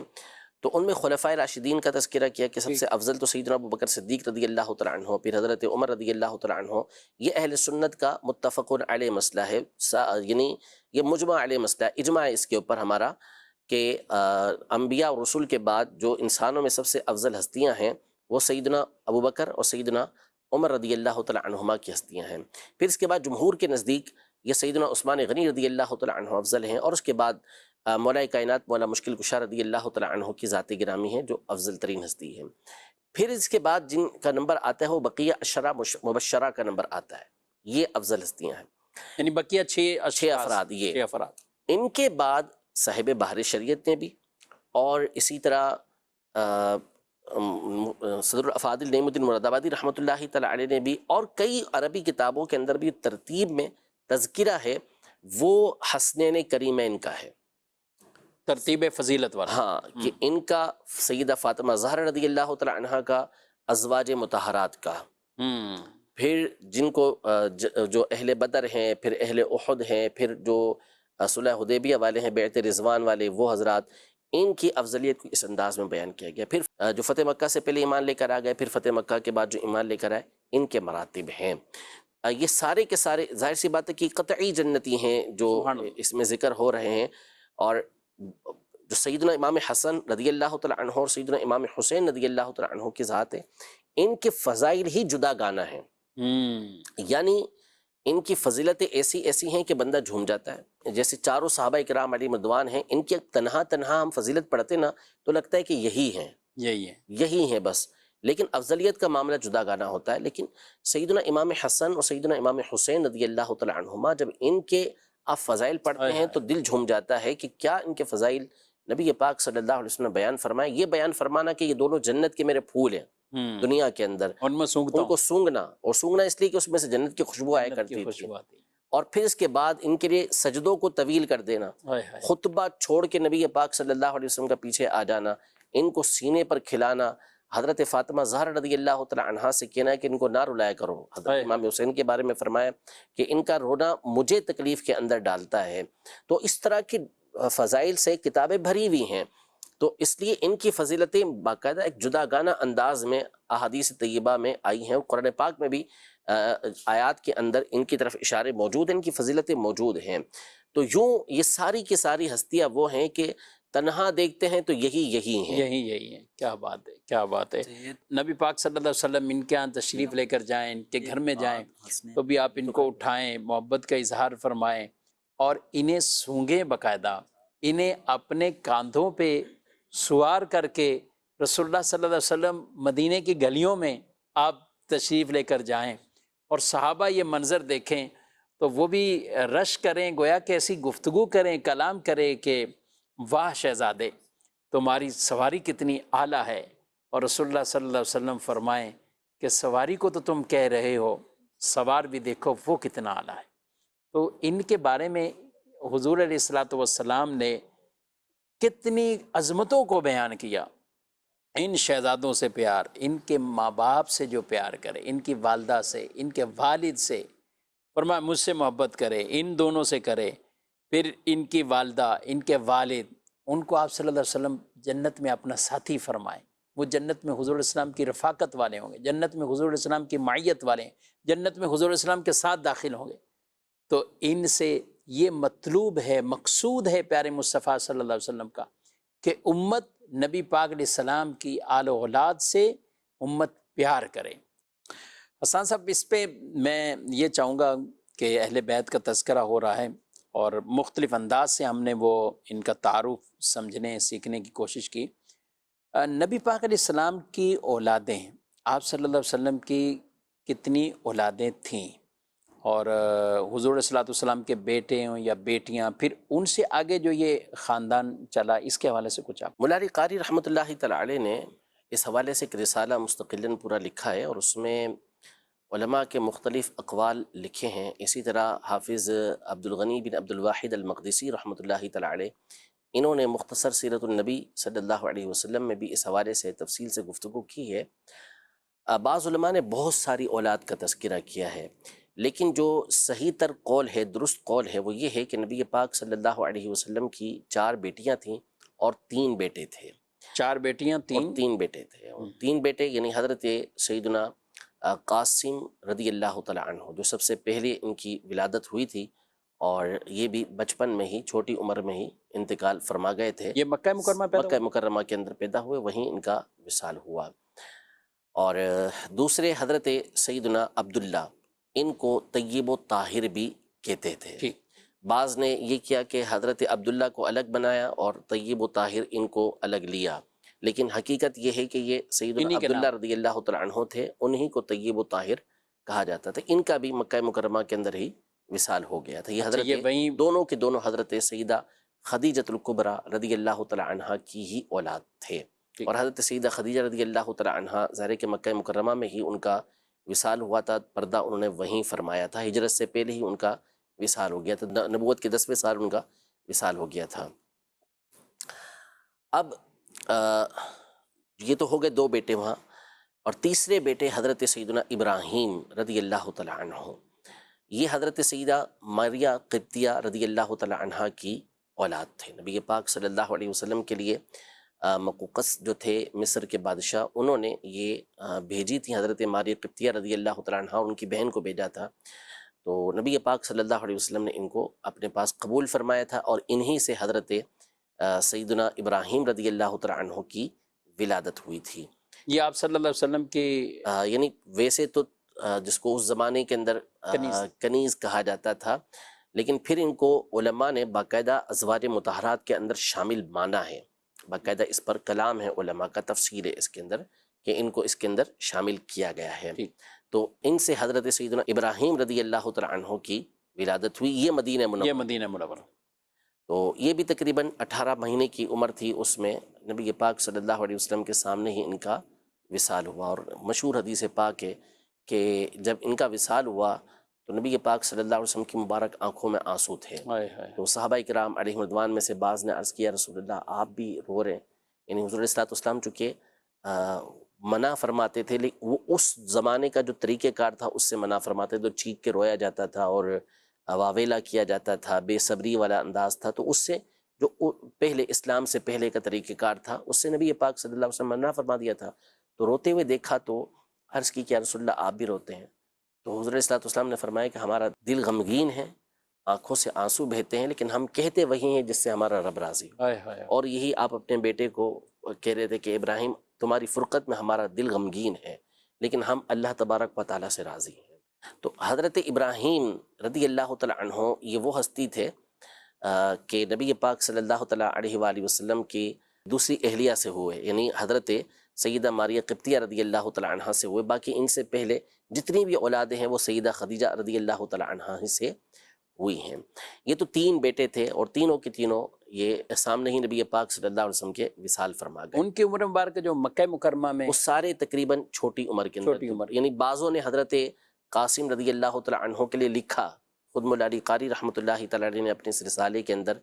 تو ان میں خلفائے راشدین کا تذکرہ کیا کہ سب سے افضل تو سیدنا ابو بکر صدیق رضی اللہ تعالیٰ عنہ، پھر حضرت عمر رضی اللہ تعالیٰ عنہ۔ یہ اہل سنت کا متفق علیہ مسئلہ ہے، یعنی یہ مجمع علیہ مسئلہ ہے، اجماع ہے اس کے اوپر ہمارا کہ انبیاء اور رسول کے بعد جو انسانوں میں سب سے افضل ہستیاں ہیں وہ سیدنا ابو بکر اور سیدنا عمر رضی اللہ تعالیٰ عنہما کی ہستیاں ہیں۔ پھر اس کے بعد جمہور کے نزدیک یہ سیدنا عثمان غنی رضی اللہ تعالیٰ عنہ افضل ہیں، اور اس کے بعد مولا کائنات مولا مشکل کشا رضی اللہ تعالیٰ عنہ کی ذات گرامی ہے جو افضل ترین ہستی ہے۔ پھر اس کے بعد جن کا نمبر آتا ہے وہ بقیہ عشرہ مبشرہ کا نمبر آتا ہے، یہ افضل ہستیاں ہیں، یعنی بقیہ 6 افراد یہ۔ 6 افراد۔ ان کے بعد صاحب بحر شریعت نے بھی، اور اسی طرح صدر الافاضل نعیم الدین مراد آبادی رحمۃ اللہ تعالیٰ علیہ نے بھی، اور کئی عربی کتابوں کے اندر بھی ترتیب میں تذکرہ ہے وہ حسنین کریمین کا ہے، ترتیب فضیلت والا۔ ہاں، کہ ان کا سیدہ فاطمہ زہرا رضی اللہ تعالیٰ عنہا کا، ازواج مطہرات کا، پھر جن کو جو اہل بدر ہیں، پھر اہل احد ہیں، پھر جو صلح حدیبیہ والے ہیں، بیعت رضوان والے، وہ حضرات، ان کی افضلیت کو اس انداز میں بیان کیا گیا۔ پھر جو فتح مکہ سے پہلے ایمان لے کر آ گئے، پھر فتح مکہ کے بعد جو ایمان لے کر آئے، ان کے مراتب ہیں۔ یہ سارے کے سارے ظاہر سی بات ہے کہ قطعی جنتی ہیں جو اس میں ذکر ہو رہے ہیں، اور جو سیدنا امام حسن رضی اللہ تعالیٰ عنہ اور سیدنا امام حسین رضی اللہ تعالیٰ عنہ کی ذات ہے، ان کے فضائل ہی جدا گانا ہیں، یعنی ان کی فضیلتیں ایسی ایسی ہیں کہ بندہ جھوم جاتا ہے۔ جیسے چاروں صحابہ اکرام علیہ مردوان ہیں، ان کی تنہا ہم فضیلت پڑھتے نا تو لگتا ہے کہ یہی ہیں، یہی ہیں بس، لیکن افضلیت کا معاملہ جدا گانا ہوتا ہے۔ لیکن سیدنا امام حسن اور سیدنا امام حسین رضی اللہ تعالیٰ عنہما، جب ان کے آپ فضائل پڑھتے ہیں تو دل جھوم جاتا ہے کہ کیا ان کے فضائل نبی پاک صلی اللہ علیہ وسلم نے بیان فرمائے۔ یہ بیان فرمانا کہ یہ دونوں جنت کے میرے پھول ہیں دنیا کے اندر، ان میں ان کو سونگنا، اور سونگنا اس لیے کہ اس میں سے جنت کی خوشبو آیا کرتی تھی، اور پھر اس کے بعد ان کے لیے سجدوں کو طویل کر دینا، خطبہ چھوڑ کے نبی پاک صلی اللہ علیہ وسلم کا پیچھے آ جانا، ان کو سینے پر کھلانا، حضرت فاطمہ زہرا رضی اللہ تعالیٰ عنہا سے کہنا ہے کہ ان کو نہ رلایا کرو۔ حضرت امام حسین کے بارے میں فرمایا کہ ان کا رونا مجھے تکلیف کے اندر ڈالتا ہے۔ تو اس طرح کی فضائل سے کتابیں بھری ہوئی ہیں، تو اس لیے ان کی فضیلتیں باقاعدہ ایک جدا گانا انداز میں احادیث طیبہ میں آئی ہیں، قرآن پاک میں بھی آیات کے اندر ان کی طرف اشارے موجود ہیں، ان کی فضیلتیں موجود ہیں۔ تو یوں یہ ساری کی ساری ہستیاں وہ ہیں کہ تنہا دیکھتے ہیں تو یہی ہیں، یہی ہیں۔ کیا بات ہے، کیا بات ہے۔ نبی پاک صلی اللہ علیہ وسلم ان کے ہاں تشریف لے کر جائیں، ان کے گھر میں جائیں تو بھی آپ ان کو اٹھائیں، محبت کا اظہار فرمائیں، اور انہیں سونگیں، باقاعدہ انہیں اپنے کاندھوں پہ سوار کر کے رسول اللہ صلی اللہ علیہ وسلم مدینے کی گلیوں میں آپ تشریف لے کر جائیں، اور صحابہ یہ منظر دیکھیں تو وہ بھی رش کریں، گویا کہ ایسی گفتگو کریں، کلام کریں کہ واہ شہزادے تمہاری سواری کتنی اعلیٰ ہے، اور رسول اللہ صلی اللہ علیہ وسلم فرمائیں کہ سواری کو تو تم کہہ رہے ہو، سوار بھی دیکھو وہ کتنا اعلیٰ ہے۔ تو ان کے بارے میں حضور علیہ الصلوۃ والسلام نے کتنی عظمتوں کو بیان کیا۔ ان شہزادوں سے پیار، ان کے ماں باپ سے جو پیار کرے، ان کی والدہ سے، ان کے والد سے، فرمایا مجھ سے محبت کرے، ان دونوں سے کرے، پھر ان کی والدہ، ان کے والد، ان کو آپ صلی اللہ علیہ وسلم جنت میں اپنا ساتھی فرمائیں۔ وہ جنت میں حضور علیہ السلام کی رفاقت والے ہوں گے، جنت میں حضور علیہ السلام کی معیت والے ہیں، جنت میں حضور علیہ السلام کے ساتھ داخل ہوں گے۔ تو ان سے یہ مطلوب ہے، مقصود ہے پیارے مصطفیٰ صلی اللہ علیہ وسلم کا کہ امت نبی پاک علیہ السلام کی آل و اولاد سے امت پیار کرے۔ حسان صاحب، اس پہ میں یہ چاہوں گا کہ اہل بیت کا تذکرہ ہو رہا ہے، اور مختلف انداز سے ہم نے وہ ان کا تعارف سمجھنے سیکھنے کی کوشش کی۔ نبی پاک علیہ السلام کی اولادیں، آپ صلی اللہ علیہ وسلم کی کتنی اولادیں تھیں؟ اور حضور صلی اللہ علیہ وسلم کے بیٹے ہوں یا بیٹیاں، پھر ان سے آگے جو یہ خاندان چلا، اس کے حوالے سے کچھ آپ؟ مولا علی قاری رحمۃ اللہ تعالی علیہ نے اس حوالے سے ایک رسالہ مستقلاً پورا لکھا ہے، اور اس میں علماء کے مختلف اقوال لکھے ہیں۔ اسی طرح حافظ عبد الغنی بن عبد الواحد المقدسی رحمۃ اللہ تعالی علیہ، انہوں نے مختصر سیرت النبی صلی اللہ علیہ وسلم میں بھی اس حوالے سے تفصیل سے گفتگو کی ہے۔ بعض علماء نے بہت ساری اولاد کا تذکرہ کیا ہے، لیکن جو صحیح تر قول ہے، درست قول ہے، وہ یہ ہے کہ نبی پاک صلی اللہ علیہ وسلم کی 4 بیٹیاں تھیں اور 3 بیٹے تھے۔ 4 بیٹیاں، اور 3 بیٹے تھے، اور 3 بیٹے یعنی حضرت سیدنا قاسم رضی اللہ تعالیٰ عنہ، جو سب سے پہلے ان کی ولادت ہوئی تھی، اور یہ بھی بچپن میں ہی، چھوٹی عمر میں ہی انتقال فرما گئے تھے۔ یہ مکہ مکرمہ پیدا مکہ مکرمہ کے اندر پیدا ہوئے، وہیں ان کا وصال ہوا۔ اور دوسرے حضرت سیدنا عبداللہ، ان کو طیب و طاہر بھی کہتے تھے۔ ٹھیک۔ بعض نے یہ کیا کہ حضرت عبداللہ کو الگ بنایا اور طیب و طاہر ان کو الگ لیا، لیکن حقیقت یہ ہے کہ یہ سیدنا انہی کے عبداللہ نام۔ رضی اللہ تعالیٰ عنہ تھے، انہی کو طیب و طاہر کہا جاتا تھا۔ ان کا بھی مکہ مکرمہ کے اندر ہی وصال ہو گیا تھا۔ یہ اچھا، حضرت یہ وہیں دونوں کے دونوں حضرت سیدہ خدیجۃ الکبریٰ رضی اللہ تعالیٰ عنہ کی ہی اولاد تھے۔ ٹھیک۔ اور حضرت سیدہ خدیجہ رضی اللہ تعالیٰ عنہ ظاہر ہے کہ مکہ مکرمہ میں ہی ان کا وصال ہوا تھا، پردہ انہوں نے وہیں فرمایا تھا، ہجرت سے پہلے ہی ان کا وصال ہو گیا تھا، نبوت کے 10ویں سال ان کا وصال ہو گیا تھا۔ اب یہ تو ہو گئے 2 بیٹے وہاں، اور تیسرے بیٹے حضرت سیدنا ابراہیم رضی اللہ تعالیٰ عنہ، یہ حضرت سیدہ ماریہ قبطیہ رضی اللہ تعالیٰ عنہ کی اولاد تھے۔ نبی پاک صلی اللہ علیہ وسلم کے لیے مقوقس جو تھے مصر کے بادشاہ، انہوں نے یہ بھیجی تھی حضرت ماریہ قبطیہ رضی اللہ تعالیٰ عنہ، اور ان کی بہن کو بھیجا تھا۔ تو نبی پاک صلی اللہ علیہ وسلم نے ان کو اپنے پاس قبول فرمایا تھا، اور انہی سے حضرت سیدنا ابراہیم رضی اللہ تعالیٰ عنہ کی ولادت ہوئی تھی۔ یہ آپ صلی اللہ علیہ وسلم کی یعنی ویسے تو جس کو اس زمانے کے اندر کنیز کہا جاتا تھا، لیکن پھر ان کو علماء نے باقاعدہ ازواج مطہرات کے اندر شامل مانا ہے، باقاعدہ اس پر کلام ہے علماء کا، تفسیر ہے اس کے اندر کہ ان کو اس کے اندر شامل کیا گیا ہے۔ تو ان سے حضرت سیدنا ابراہیم رضی اللہ تعالیٰ عنہ کی ولادت ہوئی۔ یہ مدینہ منورہ، تو یہ بھی تقریباً 18 مہینے کی عمر تھی اس میں، نبی پاک صلی اللہ علیہ وسلم کے سامنے ہی ان کا وصال ہوا۔ اور مشہور حدیث پاک ہے کہ جب ان کا وصال ہوا تو نبی پاک صلی اللہ علیہ وسلم کی مبارک آنکھوں میں آنسو تھے۔ تو صحابہ کرام علیہ رضوان میں سے بعض نے عرض کیا رسول اللہ آپ بھی رو رہے ہیں، یعنی حضور صلی اللہ علیہ وسلم چونکہ منع فرماتے تھے، لیکن وہ اس زمانے کا جو طریقہ کار تھا اس سے منع فرماتے تھے، تو چیخ کے رویا جاتا تھا اور واویلا کیا جاتا تھا، بے صبری والا انداز تھا، تو اس سے جو پہلے اسلام سے پہلے کا طریقہ کار تھا اس سے نبی پاک صلی اللہ علیہ وسلم منع فرما دیا تھا۔ تو روتے ہوئے دیکھا تو عرض کی کہ یا رسول اللہ آپ بھی روتے ہیں؟ تو حضور صلی اللہ علیہ وسلم نے فرمایا کہ ہمارا دل غمگین ہے، آنکھوں سے آنسو بہتے ہیں، لیکن ہم کہتے وہی ہیں جس سے ہمارا رب راضی ہو۔ اور یہی آپ اپنے بیٹے کو کہہ رہے تھے کہ ابراہیم تمہاری فرقت میں ہمارا دل غمگین ہے، لیکن ہم اللہ تبارک و تعالیٰ سے راضی ہیں۔ تو حضرت ابراہیم رضی اللہ تعالیٰ عنہ یہ وہ ہستی تھے کہ نبی پاک صلی اللہ تعالیٰ علیہ وآلہ وسلم کی دوسری اہلیہ سے ہوئے، یعنی حضرت سیدہ ماریہ قبطیہ رضی اللہ تعالیٰ عنہ سے ہوئے۔ باقی ان سے پہلے جتنی بھی اولادیں ہیں وہ سیدہ خدیجہ رضی اللہ تعالیٰ عنہ سے ہوئی ہیں۔ یہ تو 3 بیٹے تھے، اور تینوں کے تینوں یہ سامنے ہی نبی پاک صلی اللہ علیہ وسلم کے وصال فرما گئے۔ ان کی عمر مبارک جو مکہ مکرمہ میں وہ سارے تقریباً چھوٹی عمر کے اندر، یعنی بعضوں نے حضرت قاسم رضی اللہ تعالیٰ عنہ کے لیے لکھا، خود مولا علی قاری رحمۃ اللہ تعالیٰ علیہ نے اپنے اس رسالے کے اندر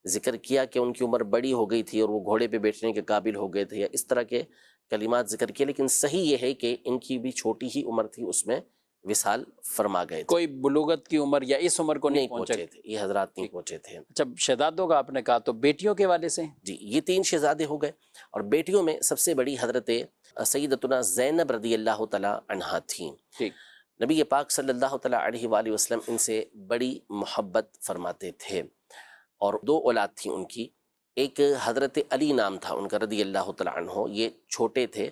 ذکر کیا کہ ان کی عمر بڑی ہو گئی تھی اور وہ گھوڑے پہ بیٹھنے کے قابل ہو گئے تھے، یا اس طرح کے کلمات ذکر کیے، لیکن صحیح یہ ہے کہ ان کی بھی چھوٹی ہی عمر تھی، اس میں وصال فرما گئے تھے، کوئی بلوغت کی عمر یا اس عمر کو نہیں پہنچے تھے، یہ حضرات نہیں پہنچے تھے۔ اچھا، شہزادوں کا آپ نے کہا، تو بیٹیوں کے والے سے؟ جی، یہ 3 شہزادے ہو گئے، اور بیٹیوں میں سب سے بڑی حضرت سیدتنا زینب رضی اللہ تعالیٰ عنہا تھیں۔ نبی پاک صلی اللہ تعالیٰ علیہ وآلہ وسلم ان سے بڑی محبت فرماتے تھے، اور 2 اولاد تھیں ان کی، ایک حضرت علی نام تھا ان کا رضی اللہ تعالیٰ عنہ، یہ چھوٹے تھے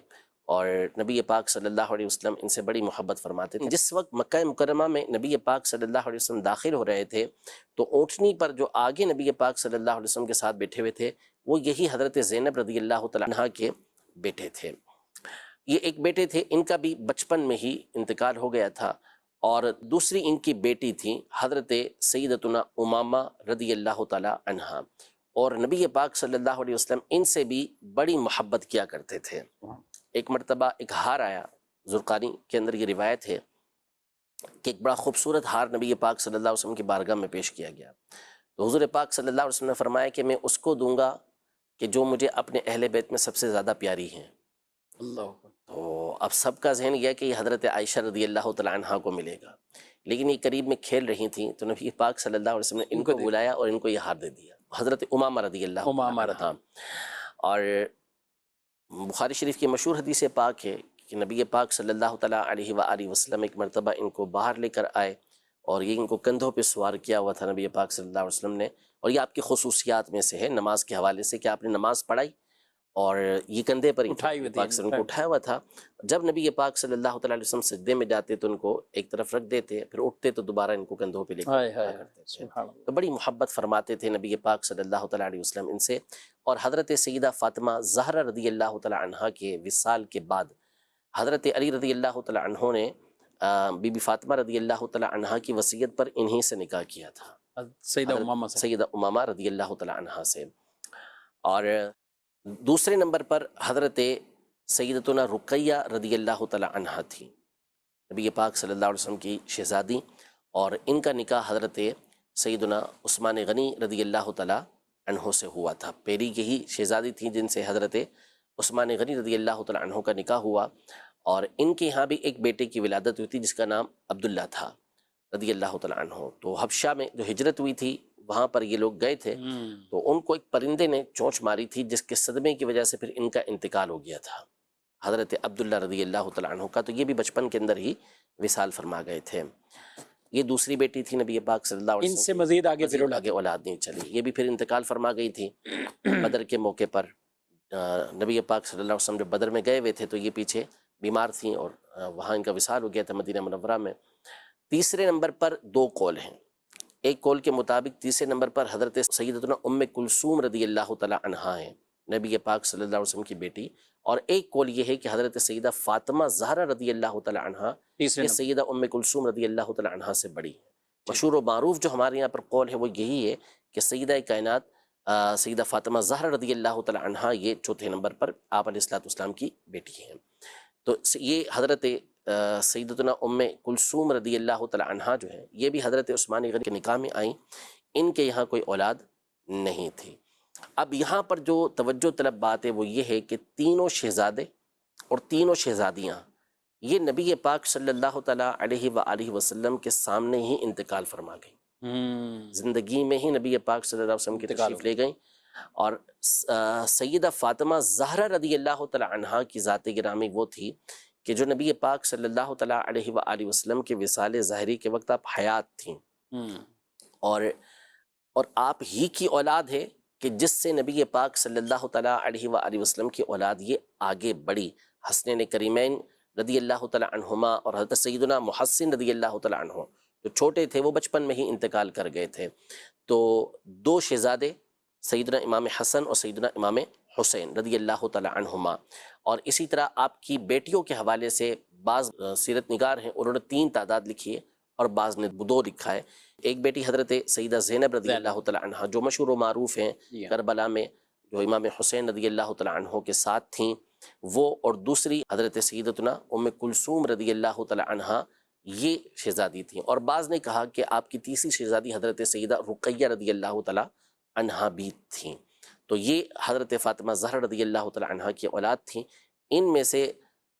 اور نبی پاک صلی اللہ علیہ وسلم ان سے بڑی محبت فرماتے تھے۔ جس وقت مکہ مکرمہ میں نبی پاک صلی اللہ علیہ وسلم داخل ہو رہے تھے تو اونٹنی پر جو آگے نبی پاک صلی اللہ علیہ وسلم کے ساتھ بیٹھے ہوئے تھے وہ یہی حضرت زینب رضی اللہ تعالیٰ عنہ کے بیٹے تھے۔ یہ ایک بیٹے تھے، ان کا بھی بچپن میں ہی انتقال ہو گیا تھا، اور دوسری ان کی بیٹی تھی حضرت سیدتنا امامہ رضی اللہ تعالیٰ عنہا، اور نبی پاک صلی اللہ علیہ وسلم ان سے بھی بڑی محبت کیا کرتے تھے۔ ایک مرتبہ ایک ہار آیا، زرقانی کے اندر یہ روایت ہے کہ ایک بڑا خوبصورت ہار نبی پاک صلی اللہ علیہ وسلم کی بارگاہ میں پیش کیا گیا، تو حضور پاک صلی اللہ علیہ وسلم نے فرمایا کہ میں اس کو دوں گا کہ جو مجھے اپنے اہل بیت میں سب سے زیادہ پیاری ہیں۔ اللہ تو اب سب کا ذہن یہ ہے کہ یہ حضرت عائشہ رضی اللہ تعالیٰ عنہا کو ملے گا، لیکن یہ قریب میں کھیل رہی تھیں تو نبی پاک صلی اللہ علیہ وسلم نے ان کو بلایا اور ان کو یہ ہار دے دیا، حضرت امامہ رضی اللہ تعالیٰ عنہا۔ اور بخاری شریف کی مشہور حدیث پاک ہے کہ نبی پاک صلی اللہ تعالیٰ علیہ وآلہ وسلم ایک مرتبہ ان کو باہر لے کر آئے اور یہ ان کو کندھوں پہ سوار کیا ہوا تھا نبی پاک صلی اللہ علیہ وسلم نے، اور یہ آپ کی خصوصیات میں سے ہے نماز کے حوالے سے کہ آپ نے نماز پڑھائی اور یہ کندھے پر نبی پاک صلی اللہ علیہ وسلم کو اٹھایا ہوا تھا۔ جب نبی پاک صلی اللہ تعالیٰ علیہ وسلم سجدے میں جاتے تو ان کو ایک طرف رکھ دیتے، پھر اٹھتے تو دوبارہ ان کو کندھوں پہ لے کر کرتے تھے، تو بڑی محبت فرماتے تھے نبی پاک صلی اللہ تعالیٰ علیہ وسلم ان سے۔ اور حضرت سیدہ فاطمہ زہرا رضی اللہ تعالیٰ عنہا کے وصال کے بعد حضرت علی رضی اللہ تعالیٰ عنہ نے بی بی فاطمہ رضی اللہ تعالیٰ عنہا کی وصیت پر انہی سے نکاح کیا تھا، سیدہ امامہ رضی اللہ تعالیٰ عنہا سے۔ اور دوسرے نمبر پر حضرت سیدتنا رقیہ رضی اللہ تعالیٰ عنہا تھی، نبی پاک صلی اللہ علیہ وسلم کی شہزادی، اور ان کا نکاح حضرت سیدنا عثمان غنی رضی اللہ تعالیٰ عنہ سے ہوا تھا۔ پہلی یہی شہزادی تھیں جن سے حضرت عثمان غنی رضی اللہ تعالیٰ عنہ کا نکاح ہوا، اور ان کے یہاں بھی ایک بیٹے کی ولادت ہوئی تھی جس کا نام عبداللہ تھا رضی اللہ تعالیٰ عنہ۔ تو حبشہ میں جو ہجرت ہوئی تھی وہاں پر یہ لوگ گئے تھے، تو ان کو ایک پرندے نے چونچ ماری تھی جس کے صدمے کی وجہ سے پھر ان کا انتقال ہو گیا تھا حضرت عبداللہ رضی اللہ تعالیٰ عنہ کا، تو یہ بھی بچپن کے اندر ہی وصال فرما گئے تھے۔ یہ دوسری بیٹی تھی نبی پاک صلی اللہ علیہ وسلم، ان سے مزید آگے اولاد نہیں چلی، یہ بھی پھر انتقال فرما گئی تھی بدر کے موقع پر۔ نبی پاک صلی اللہ علیہ وسلم جب بدر میں گئے ہوئے تھے تو یہ پیچھے بیمار تھیں اور وہاں ان کا وصال ہو گیا تھا مدینہ منورہ میں۔ تیسرے نمبر پر دو قول ہیں، ایک قول کے مطابق تیسرے نمبر پر حضرت سیدتنا ام کلثوم رضی اللہ تعالیٰ عنہا ہیں، نبی پاک صلی اللہ علیہ وسلم کی بیٹی، اور ایک قول یہ ہے کہ حضرت سیدہ فاطمہ زہرا رضی اللہ تعالیٰ عنہا یہ سیدہ ام کلثوم رضی اللہ تعالیٰ عنہا سے بڑی ہے۔ مشہور و معروف جو ہمارے یہاں پر قول ہے وہ یہی ہے کہ سیدہ کائنات سیدہ فاطمہ زہرا رضی اللہ تعالیٰ عنہا یہ چوتھے نمبر پر آپ علیہ الصلوۃ والسلام کی بیٹی ہیں۔ تو یہ حضرت سیدتنا ام کلثوم رضی اللہ تعالیٰ عنہا جو ہے یہ بھی حضرت عثمان غنی کے نکاح میں آئیں، ان کے یہاں کوئی اولاد نہیں تھی۔ اب یہاں پر جو توجہ طلب بات ہے وہ یہ ہے کہ تینوں شہزادے اور تینوں شہزادیاں یہ نبی پاک صلی اللہ تعالیٰ علیہ وآلہ وسلم کے سامنے ہی انتقال فرما گئیں، زندگی میں ہی نبی پاک صلی اللہ علیہ وسلم کی تشریف لے گئیں۔ اور سیدہ فاطمہ زہرا رضی اللہ تعالیٰ عنہا کی ذات گرامی وہ تھی کہ جو نبی پاک صلی اللہ تعالیٰ علیہ وآلہ وسلم کے وصال ظاہری کے وقت آپ حیات تھیں، اور آپ ہی کی اولاد ہے کہ جس سے نبی پاک صلی اللہ تعالیٰ علیہ وآلہ وسلم کی اولاد یہ آگے بڑھی۔ حسنین کریمین رضی اللہ تعالیٰ عنہما اور حضرت سیدنا محسن رضی اللہ تعالیٰ عنہ جو چھوٹے تھے وہ بچپن میں ہی انتقال کر گئے تھے، تو دو شہزادے سیدنا امام حسن اور سیدنا امام حسین رضی اللہ تعالیٰ عنہما، اور اسی طرح آپ کی بیٹیوں کے حوالے سے بعض سیرت نگار ہیں انہوں نے 3 تعداد لکھی ہے اور بعض نے 2 لکھا ہے۔ ایک بیٹی حضرت سیدہ زینب رضی اللہ تعالیٰ عنہ جو مشہور و معروف ہیں کربلا میں، جو امام حسین رضی اللہ تعالیٰ عنہ کے ساتھ تھیں وہ، اور دوسری حضرت سیدتنا ام کلثوم رضی اللہ تعالیٰ عنہ یہ شہزادی تھیں، اور بعض نے کہا کہ آپ کی تیسری شہزادی حضرت سیدہ رقیہ رضی اللہ تعالیٰ عنہا بھی تھیں۔ تو یہ حضرت فاطمہ زہرا رضی اللہ تعالیٰ عنہا کی اولاد تھیں۔ ان میں سے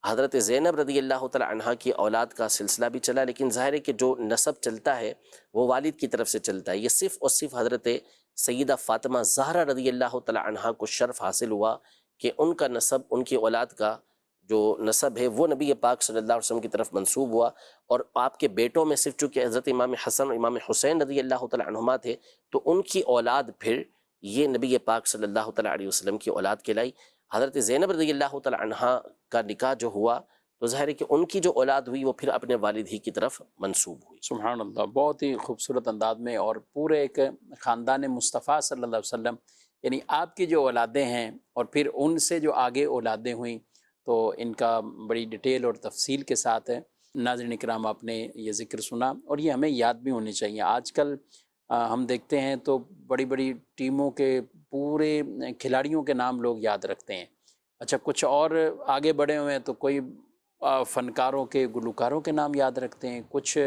حضرت زینب رضی اللہ تعالیٰ عنہا کی اولاد کا سلسلہ بھی چلا، لیکن ظاہر ہے کہ جو نسب چلتا ہے وہ والد کی طرف سے چلتا ہے۔ یہ صرف اور صرف حضرت سیدہ فاطمہ زہرا رضی اللہ تعالیٰ عنہا کو شرف حاصل ہوا کہ ان کا نسب، ان کی اولاد کا جو نسب ہے وہ نبی پاک صلی اللہ علیہ وسلم کی طرف منسوب ہوا، اور آپ کے بیٹوں میں صرف چونکہ حضرت امام حسن اور امام حسین رضی اللہ تعالیٰ عنہما تھے تو ان کی اولاد پھر یہ نبی پاک صلی اللہ تعالیٰ علیہ وسلم کی اولاد کہلائی۔ حضرت زینب رضی اللہ تعالیٰ عنہا کا نکاح جو ہوا تو ظاہر ہے کہ ان کی جو اولاد ہوئی وہ پھر اپنے والد ہی کی طرف منسوب ہوئی۔ سبحان اللہ، بہت ہی خوبصورت انداز میں، اور پورے ایک خاندان مصطفیٰ صلی اللہ علیہ وسلم، یعنی آپ کی جو اولادیں ہیں اور پھر ان سے جو آگے اولادیں ہوئیں تو ان کا بڑی ڈیٹیل اور تفصیل کے ساتھ ہے ناظرین اکرام، آپ نے یہ ذکر سنا اور یہ ہمیں یاد بھی ہونی چاہیے۔ آج کل ہم دیکھتے ہیں تو بڑی بڑی ٹیموں کے پورے کھلاڑیوں کے نام لوگ یاد رکھتے ہیں۔ اچھا، کچھ اور آگے بڑھے ہوئے ہیں تو کوئی فنکاروں کے، گلوکاروں کے نام یاد رکھتے ہیں، کچھ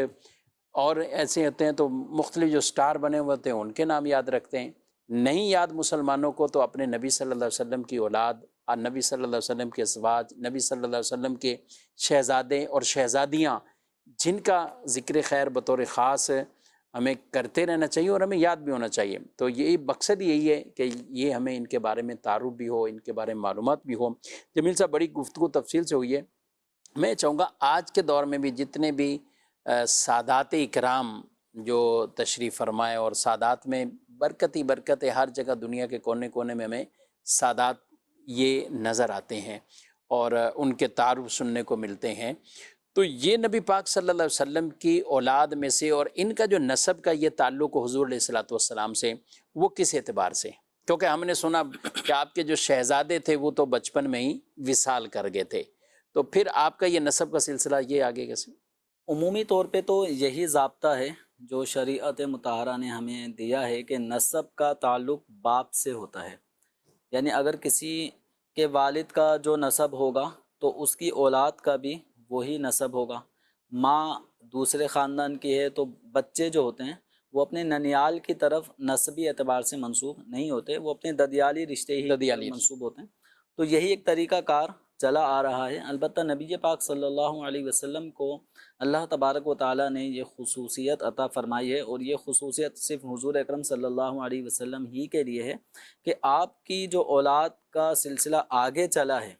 اور ایسے ہوتے ہیں تو مختلف جو سٹار بنے ہوئے ہوتے ہیں ان کے نام یاد رکھتے ہیں۔ نہیں یاد مسلمانوں کو تو اپنے نبی صلی اللہ علیہ وسلم کی اولاد اور نبی صلی اللہ علیہ وسلم کے ازواج، نبی صلی اللہ علیہ وسلم کے شہزادے اور شہزادیاں، جن کا ذکر خیر بطور خاص ہمیں کرتے رہنا چاہیے اور ہمیں یاد بھی ہونا چاہیے۔ تو یہی مقصد یہی ہے کہ یہ ہمیں ان کے بارے میں تعارف بھی ہو، ان کے بارے میں معلومات بھی ہو۔ جمیل صاحب، بڑی گفتگو تفصیل سے ہوئی ہے۔ میں چاہوں گا آج کے دور میں بھی جتنے بھی سادات اکرام جو تشریف فرمائے، اور سادات میں برکت ہی برکت ہے، ہر جگہ دنیا کے کونے کونے میں ہمیں سادات یہ نظر آتے ہیں اور ان کے تعارف سننے کو ملتے ہیں۔ تو یہ نبی پاک صلی اللہ علیہ وسلم کی اولاد میں سے، اور ان کا جو نسب کا یہ تعلق حضور علیہ الصلوۃ والسلام سے، وہ کس اعتبار سے؟ کیونکہ ہم نے سنا کہ آپ کے جو شہزادے تھے وہ تو بچپن میں ہی وصال کر گئے تھے، تو پھر آپ کا یہ نسب کا سلسلہ یہ آگے کیسے؟ عمومی طور پہ تو یہی ضابطہ ہے جو شریعت مطہرہ نے ہمیں دیا ہے کہ نسب کا تعلق باپ سے ہوتا ہے، یعنی اگر کسی کے والد کا جو نسب ہوگا تو اس کی اولاد کا بھی وہی نسب ہوگا۔ ماں دوسرے خاندان کی ہے تو بچے جو ہوتے ہیں وہ اپنے ننیال کی طرف نسبی اعتبار سے منسوب نہیں ہوتے، وہ اپنے ددیالی رشتے ہی منسوب ہوتے ہیں۔ تو یہی ایک طریقہ کار چلا آ رہا ہے۔ البتہ نبی پاک صلی اللہ علیہ وسلم کو اللہ تبارک و تعالیٰ نے یہ خصوصیت عطا فرمائی ہے، اور یہ خصوصیت صرف حضور اکرم صلی اللہ علیہ وسلم ہی کے لیے ہے کہ آپ کی جو اولاد کا سلسلہ آگے چلا ہے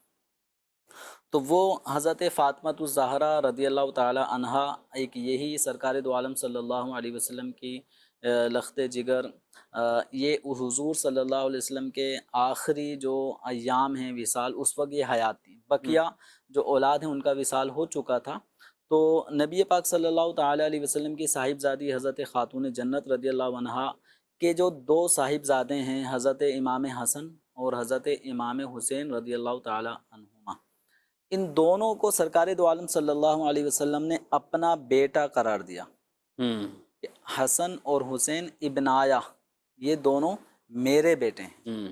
تو وہ حضرت فاطمہ الزہرا رضی اللہ تعالی عنہا، ایک یہی سرکار دو عالم صلی اللہ علیہ وسلم کی لخت جگر، یہ حضور صلی اللہ علیہ وسلم کے آخری جو ایام ہیں وصال، اس وقت یہ حیات تھی۔ بقیہ جو اولاد ہیں ان کا وصال ہو چکا تھا۔ تو نبی پاک صلی اللہ تعالی علیہ وسلم کی صاحبزادی حضرت خاتون جنت رضی اللہ عنہا کے جو دو صاحبزادے ہیں، حضرت امام حسن اور حضرت امام حسین رضی اللہ تعالی عنہما، ان دونوں کو سرکار دو عالم صلی اللہ علیہ وسلم نے اپنا بیٹا قرار دیا۔ حسن اور حسین ابنایا، یہ دونوں میرے بیٹے ہیں۔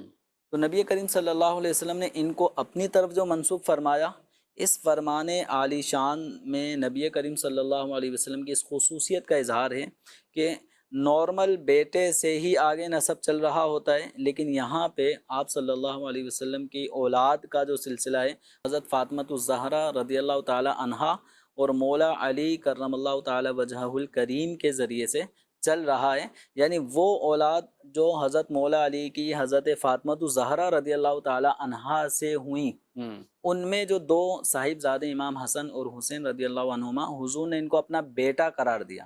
تو نبی کریم صلی اللہ علیہ وسلم نے ان کو اپنی طرف جو منسوب فرمایا، اس فرمان عالی شان میں نبی کریم صلی اللہ علیہ وسلم کی اس خصوصیت کا اظہار ہے کہ نارمل بیٹے سے ہی آگے نسب چل رہا ہوتا ہے، لیکن یہاں پہ آپ صلی اللہ علیہ وسلم کی اولاد کا جو سلسلہ ہے حضرت فاطمہ الزہرا رضی اللہ تعالی عنہا اور مولا علی کرم اللہ تعالی وجہہ الکریم کے ذریعے سے چل رہا ہے۔ یعنی وہ اولاد جو حضرت مولا علی کی حضرت فاطمہ الزہرا رضی اللہ تعالی عنہا سے ہوئیں، ان میں جو دو صاحبزادے امام حسن اور حسین رضی اللہ عنہما، حضور نے ان کو اپنا بیٹا قرار دیا،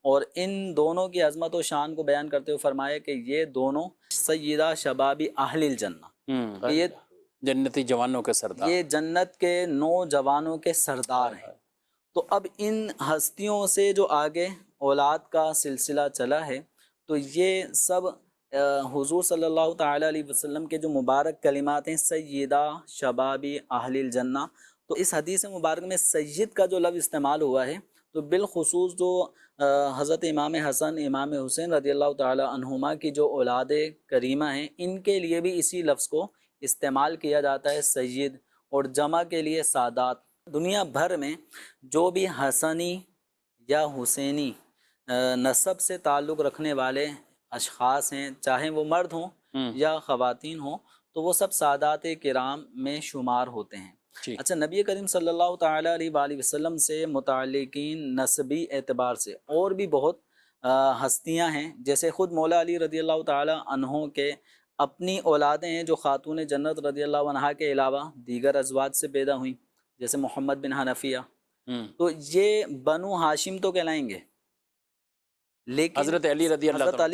اور ان دونوں کی عظمت و شان کو بیان کرتے ہوئے فرمایا کہ یہ دونوں سیدہ شبابی اہل الجنہ، یہ جنتی جوانوں کے سردار، یہ جنت کے نوجوانوں کے سردار ہیں۔ تو اب ان ہستیوں سے جو آگے اولاد کا سلسلہ چلا ہے، تو یہ سب حضور صلی اللہ تعالی علیہ وسلم کے جو مبارک کلمات ہیں، سیدہ شبابی اہل الجنہ، تو اس حدیث مبارک میں سید کا جو لفظ استعمال ہوا ہے، تو بالخصوص جو حضرت امام حسن امام حسین رضی اللہ تعالی عنہما کی جو اولاد کریمہ ہیں، ان کے لیے بھی اسی لفظ کو استعمال کیا جاتا ہے، سید، اور جمع کے لیے سادات۔ دنیا بھر میں جو بھی حسنی یا حسینی نسب سے تعلق رکھنے والے اشخاص ہیں، چاہے وہ مرد ہوں یا خواتین ہوں، تو وہ سب سادات کرام میں شمار ہوتے ہیں۔ اچھا، نبی کریم صلی اللہ تعالی علیہ وآلہ وسلم سے متعلقین نسبی اعتبار سے اور بھی بہت ہستیاں ہیں، جیسے خود مولا علی رضی اللہ تعالی عنہ کے اپنی اولادیں ہیں جو خاتون جنت رضی اللہ عنہا کے علاوہ دیگر ازواج سے پیدا ہوئیں، جیسے محمد بن حنفیہ، تو یہ بنو ہاشم تو کہلائیں گے، لیکن حضرت علی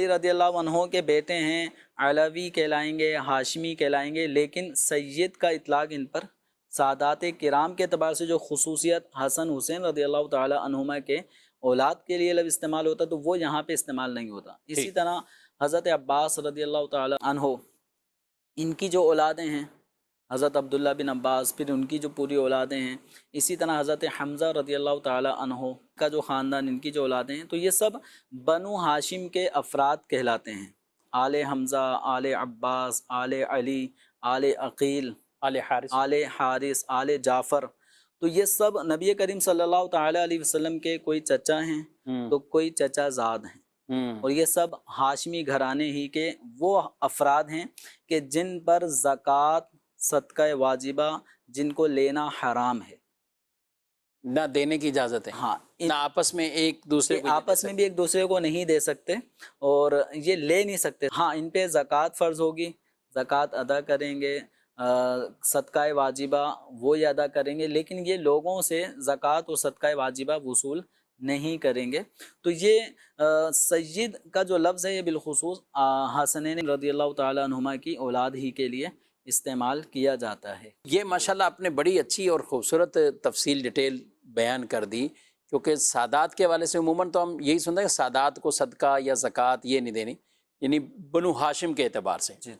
رضی اللہ عنہ کے بیٹے ہیں، علوی کہلائیں گے، ہاشمی کہلائیں گے، لیکن سید کا اطلاق ان پر سادات کرام کے اعتبار سے جو خصوصیت حسن حسین رضی اللہ تعالی عنہما کے اولاد کے لیے لفظ استعمال ہوتا تو وہ یہاں پہ استعمال نہیں ہوتا۔ اسی طرح حضرت عباس رضی اللہ تعالی عنہ، ان کی جو اولادیں ہیں، حضرت عبداللہ بن عباس، پھر ان کی جو پوری اولادیں ہیں، اسی طرح حضرت حمزہ رضی اللہ تعالی عنہ کا جو خاندان، ان کی جو اولادیں ہیں، تو یہ سب بنو ہاشم کے افراد کہلاتے ہیں۔ آل حمزہ، آل عباس، آل علی، آل عقیل، آل حارث، آل حارث، آل جعفر، تو یہ سب نبی کریم صلی اللہ تعالی علیہ وسلم کے کوئی چچا ہیں تو کوئی چچا زاد ہیں، اور یہ سب ہاشمی گھرانے ہی کے وہ افراد ہیں کہ جن پر زکوٰۃ، صدقہ واجبہ، جن کو لینا حرام ہے، نہ دینے کی اجازت ہے، ہاں، نہ آپس میں ایک دوسرے کو آپس میں بھی ایک دوسرے کو نہیں دے سکتے اور یہ لے نہیں سکتے۔ ہاں، ان پہ زکوٰۃ فرض ہوگی، زکوٰۃ ادا کریں گے، صدقہ واجبہ وہ یہ ادا کریں گے، لیکن یہ لوگوں سے زکوٰۃ اور صدقہ واجبہ وصول نہیں کریں گے۔ تو یہ سید کا جو لفظ ہے یہ بالخصوص حسنین رضی اللہ تعالیٰ عنہما کی اولاد ہی کے لیے استعمال کیا جاتا ہے۔ یہ ماشاءاللہ آپ نے بڑی اچھی اور خوبصورت تفصیل ڈیٹیل بیان کر دی، کیونکہ سادات کے حوالے سے عموماً تو ہم یہی سنتے ہیں کہ سادات کو صدقہ یا زکوٰۃ یہ نہیں دینی، یعنی بنو ہاشم کے اعتبار سے، جی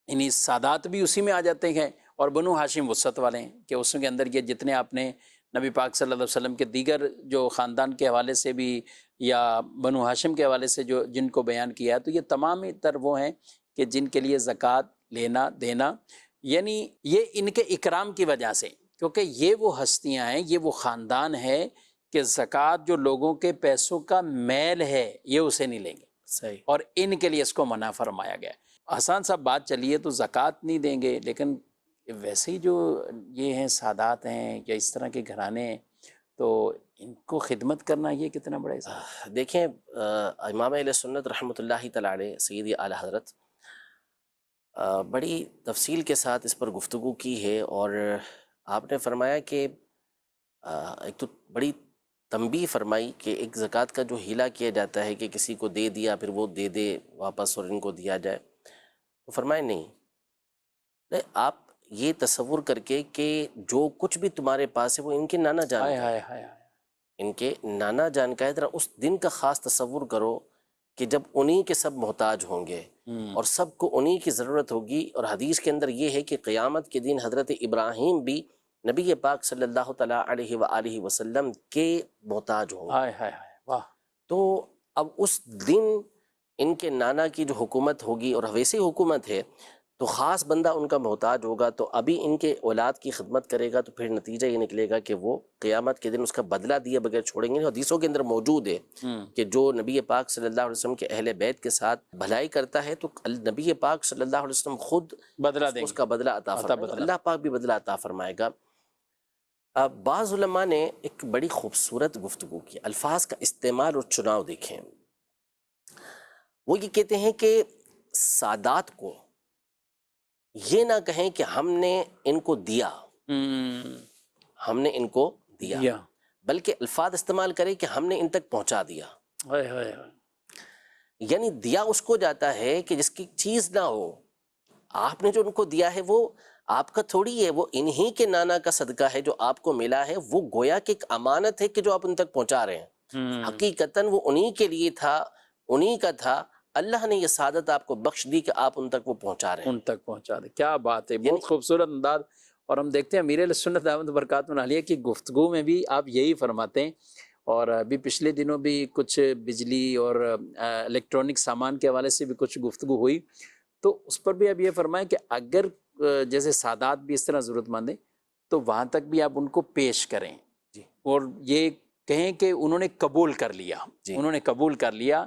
یعنی سادات بھی اسی میں آ جاتے ہیں، اور بنو ہاشم وسعت والے ہیں کہ اس کے اندر یہ جتنے آپ نے نبی پاک صلی اللہ علیہ وسلم کے دیگر جو خاندان کے حوالے سے بھی یا بنو ہاشم کے حوالے سے جو جن کو بیان کیا ہے، تو یہ تمام تر وہ ہیں کہ جن کے لیے زکوٰۃ لینا دینا، یعنی یہ ان کے اکرام کی وجہ سے، کیونکہ یہ وہ ہستیاں ہیں، یہ وہ خاندان ہے کہ زکوٰۃ جو لوگوں کے پیسوں کا میل ہے یہ اسے نہیں لیں گے، صحیح، اور ان کے لیے اس کو منع فرمایا گیا ہے۔ آسان سا بات چلیے تو زکوٰۃ نہیں دیں گے، لیکن ویسے ہی جو یہ ہیں سادات ہیں یا اس طرح کے گھرانے ہیں، تو ان کو خدمت کرنا یہ کتنا بڑا حساب۔ دیکھیں امام اہل سنت رحمۃ اللہ تعالی علیہ سیدی اعلیٰ حضرت بڑی تفصیل کے ساتھ اس پر گفتگو کی ہے، اور آپ نے فرمایا کہ ایک تو بڑی تنبیہ فرمائی کہ ایک زکوٰۃ کا جو ہیلا کیا جاتا ہے کہ کسی کو دے دیا پھر وہ دے دے واپس اور ان کو دیا جائے، تو فرمائے نہیں، آپ یہ تصور کر کے کہ جو کچھ بھی تمہارے پاس ہے وہ ان کے نانا جان کا ہے، ان کے نانا جان کا ہے، ذرا اس دن کا خاص تصور کرو کہ جب انہی کے سب محتاج ہوں گے اور سب کو انہی کی ضرورت ہوگی، اور حدیث کے اندر یہ ہے کہ قیامت کے دن حضرت ابراہیم بھی نبی پاک صلی اللہ تعالیٰ علیہ وآلہ وسلم کے محتاج ہوں گے۔ واہ، تو اب اس دن ان کے نانا کی جو حکومت ہوگی، اور ویسے حکومت ہے تو خاص بندہ ان کا محتاج ہوگا، تو ابھی ان کے اولاد کی خدمت کرے گا تو پھر نتیجہ یہ نکلے گا کہ وہ قیامت کے دن اس کا بدلہ دیے بغیر چھوڑیں گے۔ حدیثوں کے اندر موجود ہے کہ جو نبی پاک صلی اللہ علیہ وسلم کے اہل بیت کے ساتھ بھلائی کرتا ہے تو نبی پاک صلی اللہ علیہ وسلم خود بدلہ دیں اس کا بدلہ عطا فرمائے گا، اللہ پاک بھی بدلہ عطا فرمائے گا۔ بعض علماء نے ایک بڑی خوبصورت گفتگو کی، الفاظ کا استعمال اور چناؤ دیکھیں، وہ یہ کہتے ہیں کہ سادات کو یہ نہ کہیں کہ ہم نے ان کو دیا، ہم نے ان کو دیا، بلکہ الفاظ استعمال کریں کہ ہم نے ان تک پہنچا دیا۔ یعنی دیا اس کو جاتا ہے کہ جس کی چیز نہ ہو، آپ نے جو ان کو دیا ہے وہ آپ کا تھوڑی ہے، وہ انہی کے نانا کا صدقہ ہے جو آپ کو ملا ہے، وہ گویا کہ ایک امانت ہے کہ جو آپ ان تک پہنچا رہے ہیں، حقیقتاً وہ انہی کے لیے تھا، انہی کا تھا، اللہ نے یہ سعادت آپ کو بخش دی کہ آپ ان تک وہ پہنچا رہے ہیں، ان تک پہنچا دے۔ کیا بات ہے، بہت خوبصورت انداز۔ اور ہم دیکھتے ہیں امیر اہل سنت دعوت برکاتہ عالیہ کی گفتگو میں بھی آپ یہی فرماتے ہیں، اور ابھی پچھلے دنوں بھی کچھ بجلی اور الیکٹرانک سامان کے حوالے سے بھی کچھ گفتگو ہوئی، تو اس پر بھی اب یہ فرمائیں کہ اگر جیسے سادات بھی اس طرح ضرورت مند ہیں تو وہاں تک بھی آپ ان کو پیش کریں، اور یہ کہیں کہ انہوں نے قبول کر لیا، انہوں نے قبول کر لیا،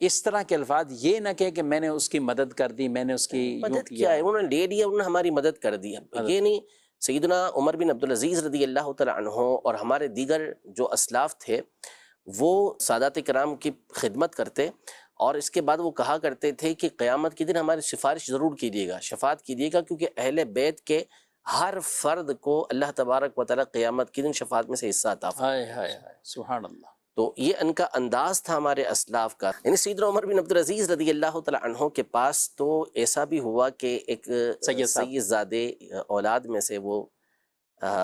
اس طرح کے الفاظ یہ نہ کہیں کہ میں نے اس کی مدد کر دی، میں نے اس کی مدد کیا ہے، انہوں نے لے لیا، انہوں نے ہماری مدد کر دی۔ یہ نہیں، سیدنا عمر بن عبدالعزیز رضی اللہ تعالیٰ عنہ اور ہمارے دیگر جو اسلاف تھے وہ سادات کرام کی خدمت کرتے، اور اس کے بعد وہ کہا کرتے تھے کہ قیامت کے دن ہماری سفارش ضرور کیجیے گا، شفاعت کیجیے گا، کیونکہ اہل بیت کے ہر فرد کو اللہ تبارک و تعالیٰ قیامت کے دن شفاعت میں سے حصہ عطا فرمائے گا۔ سبحان اللہ۔ تو یہ ان کا انداز تھا ہمارے اسلاف کا۔ یعنی سیدنا عمر بن عبدالعزیز رضی اللہ تعالیٰ عنہ کے پاس تو ایسا بھی ہوا کہ ایک سید زادے اولاد میں سے وہ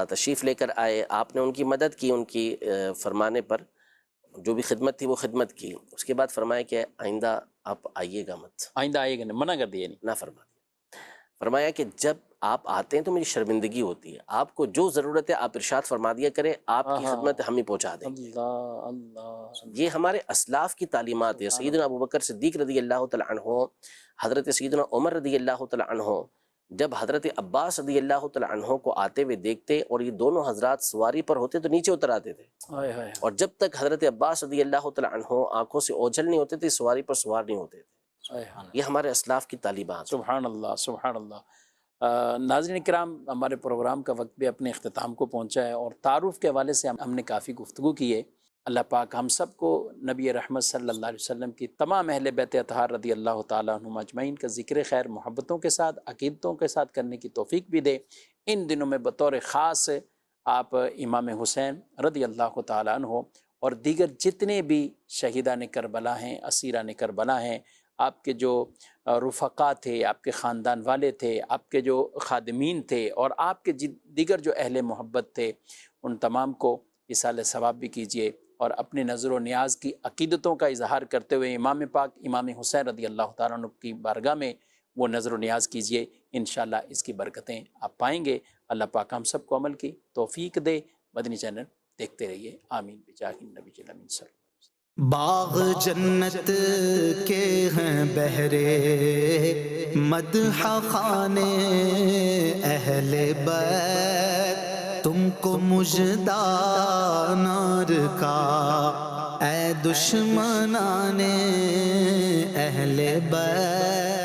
تشریف لے کر آئے، آپ نے ان کی مدد کی، ان کی فرمانے پر جو بھی خدمت تھی وہ خدمت کی، اس کے بعد فرمایا کہ آئندہ آپ آئیے گا مت، آئندہ آئیے گا، منع کر دیا، نہیں نہ فرما دیا، فرمایا کہ جب آپ آتے ہیں تو میری شرمندگی ہوتی ہے، آپ کو جو ضرورت ہے آپ ارشاد فرما دیا کریں، آپ کی خدمت ہم ہی پہنچا دیں گے۔ اللہ اللہ یہ ہمارے اسلاف کی تعلیمات ہے۔ سیدنا ابو بکر صدیق رضی اللہ تعالیٰ عنہ، حضرت سیدنا عمر رضی اللہ تعالیٰ عنہ جب حضرت عباس رضی اللہ تعالیٰ عنہ کو آتے ہوئے دیکھتے اور یہ دونوں حضرات سواری پر ہوتے تو نیچے اتر آتے تھے، ہائے ہائے اور جب تک حضرت عباس رضی اللہ تعالیٰ عنہ آنکھوں سے اوجھل نہیں ہوتے تھے سواری پر سوار نہیں ہوتے تھے۔ ہائے ہائے۔ یہ ہمارے اسلاف کی تعلیمات ہیں۔ سبحان اللہ سبحان اللہ۔ ناظرین کرام، ہمارے پروگرام کا وقت بھی اپنے اختتام کو پہنچا ہے، اور تعارف کے حوالے سے ہم نے کافی گفتگو کی ہے۔ اللہ پاک ہم سب کو نبی رحمت صلی اللہ علیہ وسلم کی تمام اہل بیت اطہار رضی اللہ تعالیٰ عنہم اجمعین کا ذکر خیر محبتوں کے ساتھ، عقیدتوں کے ساتھ کرنے کی توفیق بھی دے۔ ان دنوں میں بطور خاص آپ امام حسین رضی اللہ تعالیٰ عنہ اور دیگر جتنے بھی شہیدان کربلا ہیں، اسیران کربلا ہیں، آپ کے جو رفقا تھے، آپ کے خاندان والے تھے، آپ کے جو خادمین تھے، اور آپ کے دیگر جو اہل محبت تھے، ان تمام کو اصال ثواب بھی کیجیے، اور اپنے نظر و نیاز کی عقیدتوں کا اظہار کرتے ہوئے امام پاک امام حسین رضی اللہ تعالیٰ عنہ کی بارگاہ میں وہ نظر و نیاز کیجیے۔ انشاءاللہ اس کی برکتیں آپ پائیں گے۔ اللہ پاک ہم سب کو عمل کی توفیق دے۔ مدنی چینل دیکھتے رہیے۔ آمین بجاہ النبی الامین صلی اللہ علیہ وسلم۔ باغ جنت کے ہیں بہرے، مدح خانے اہل بیت، تم کو مژدہ نار کا اے دشمنان اہل بیت۔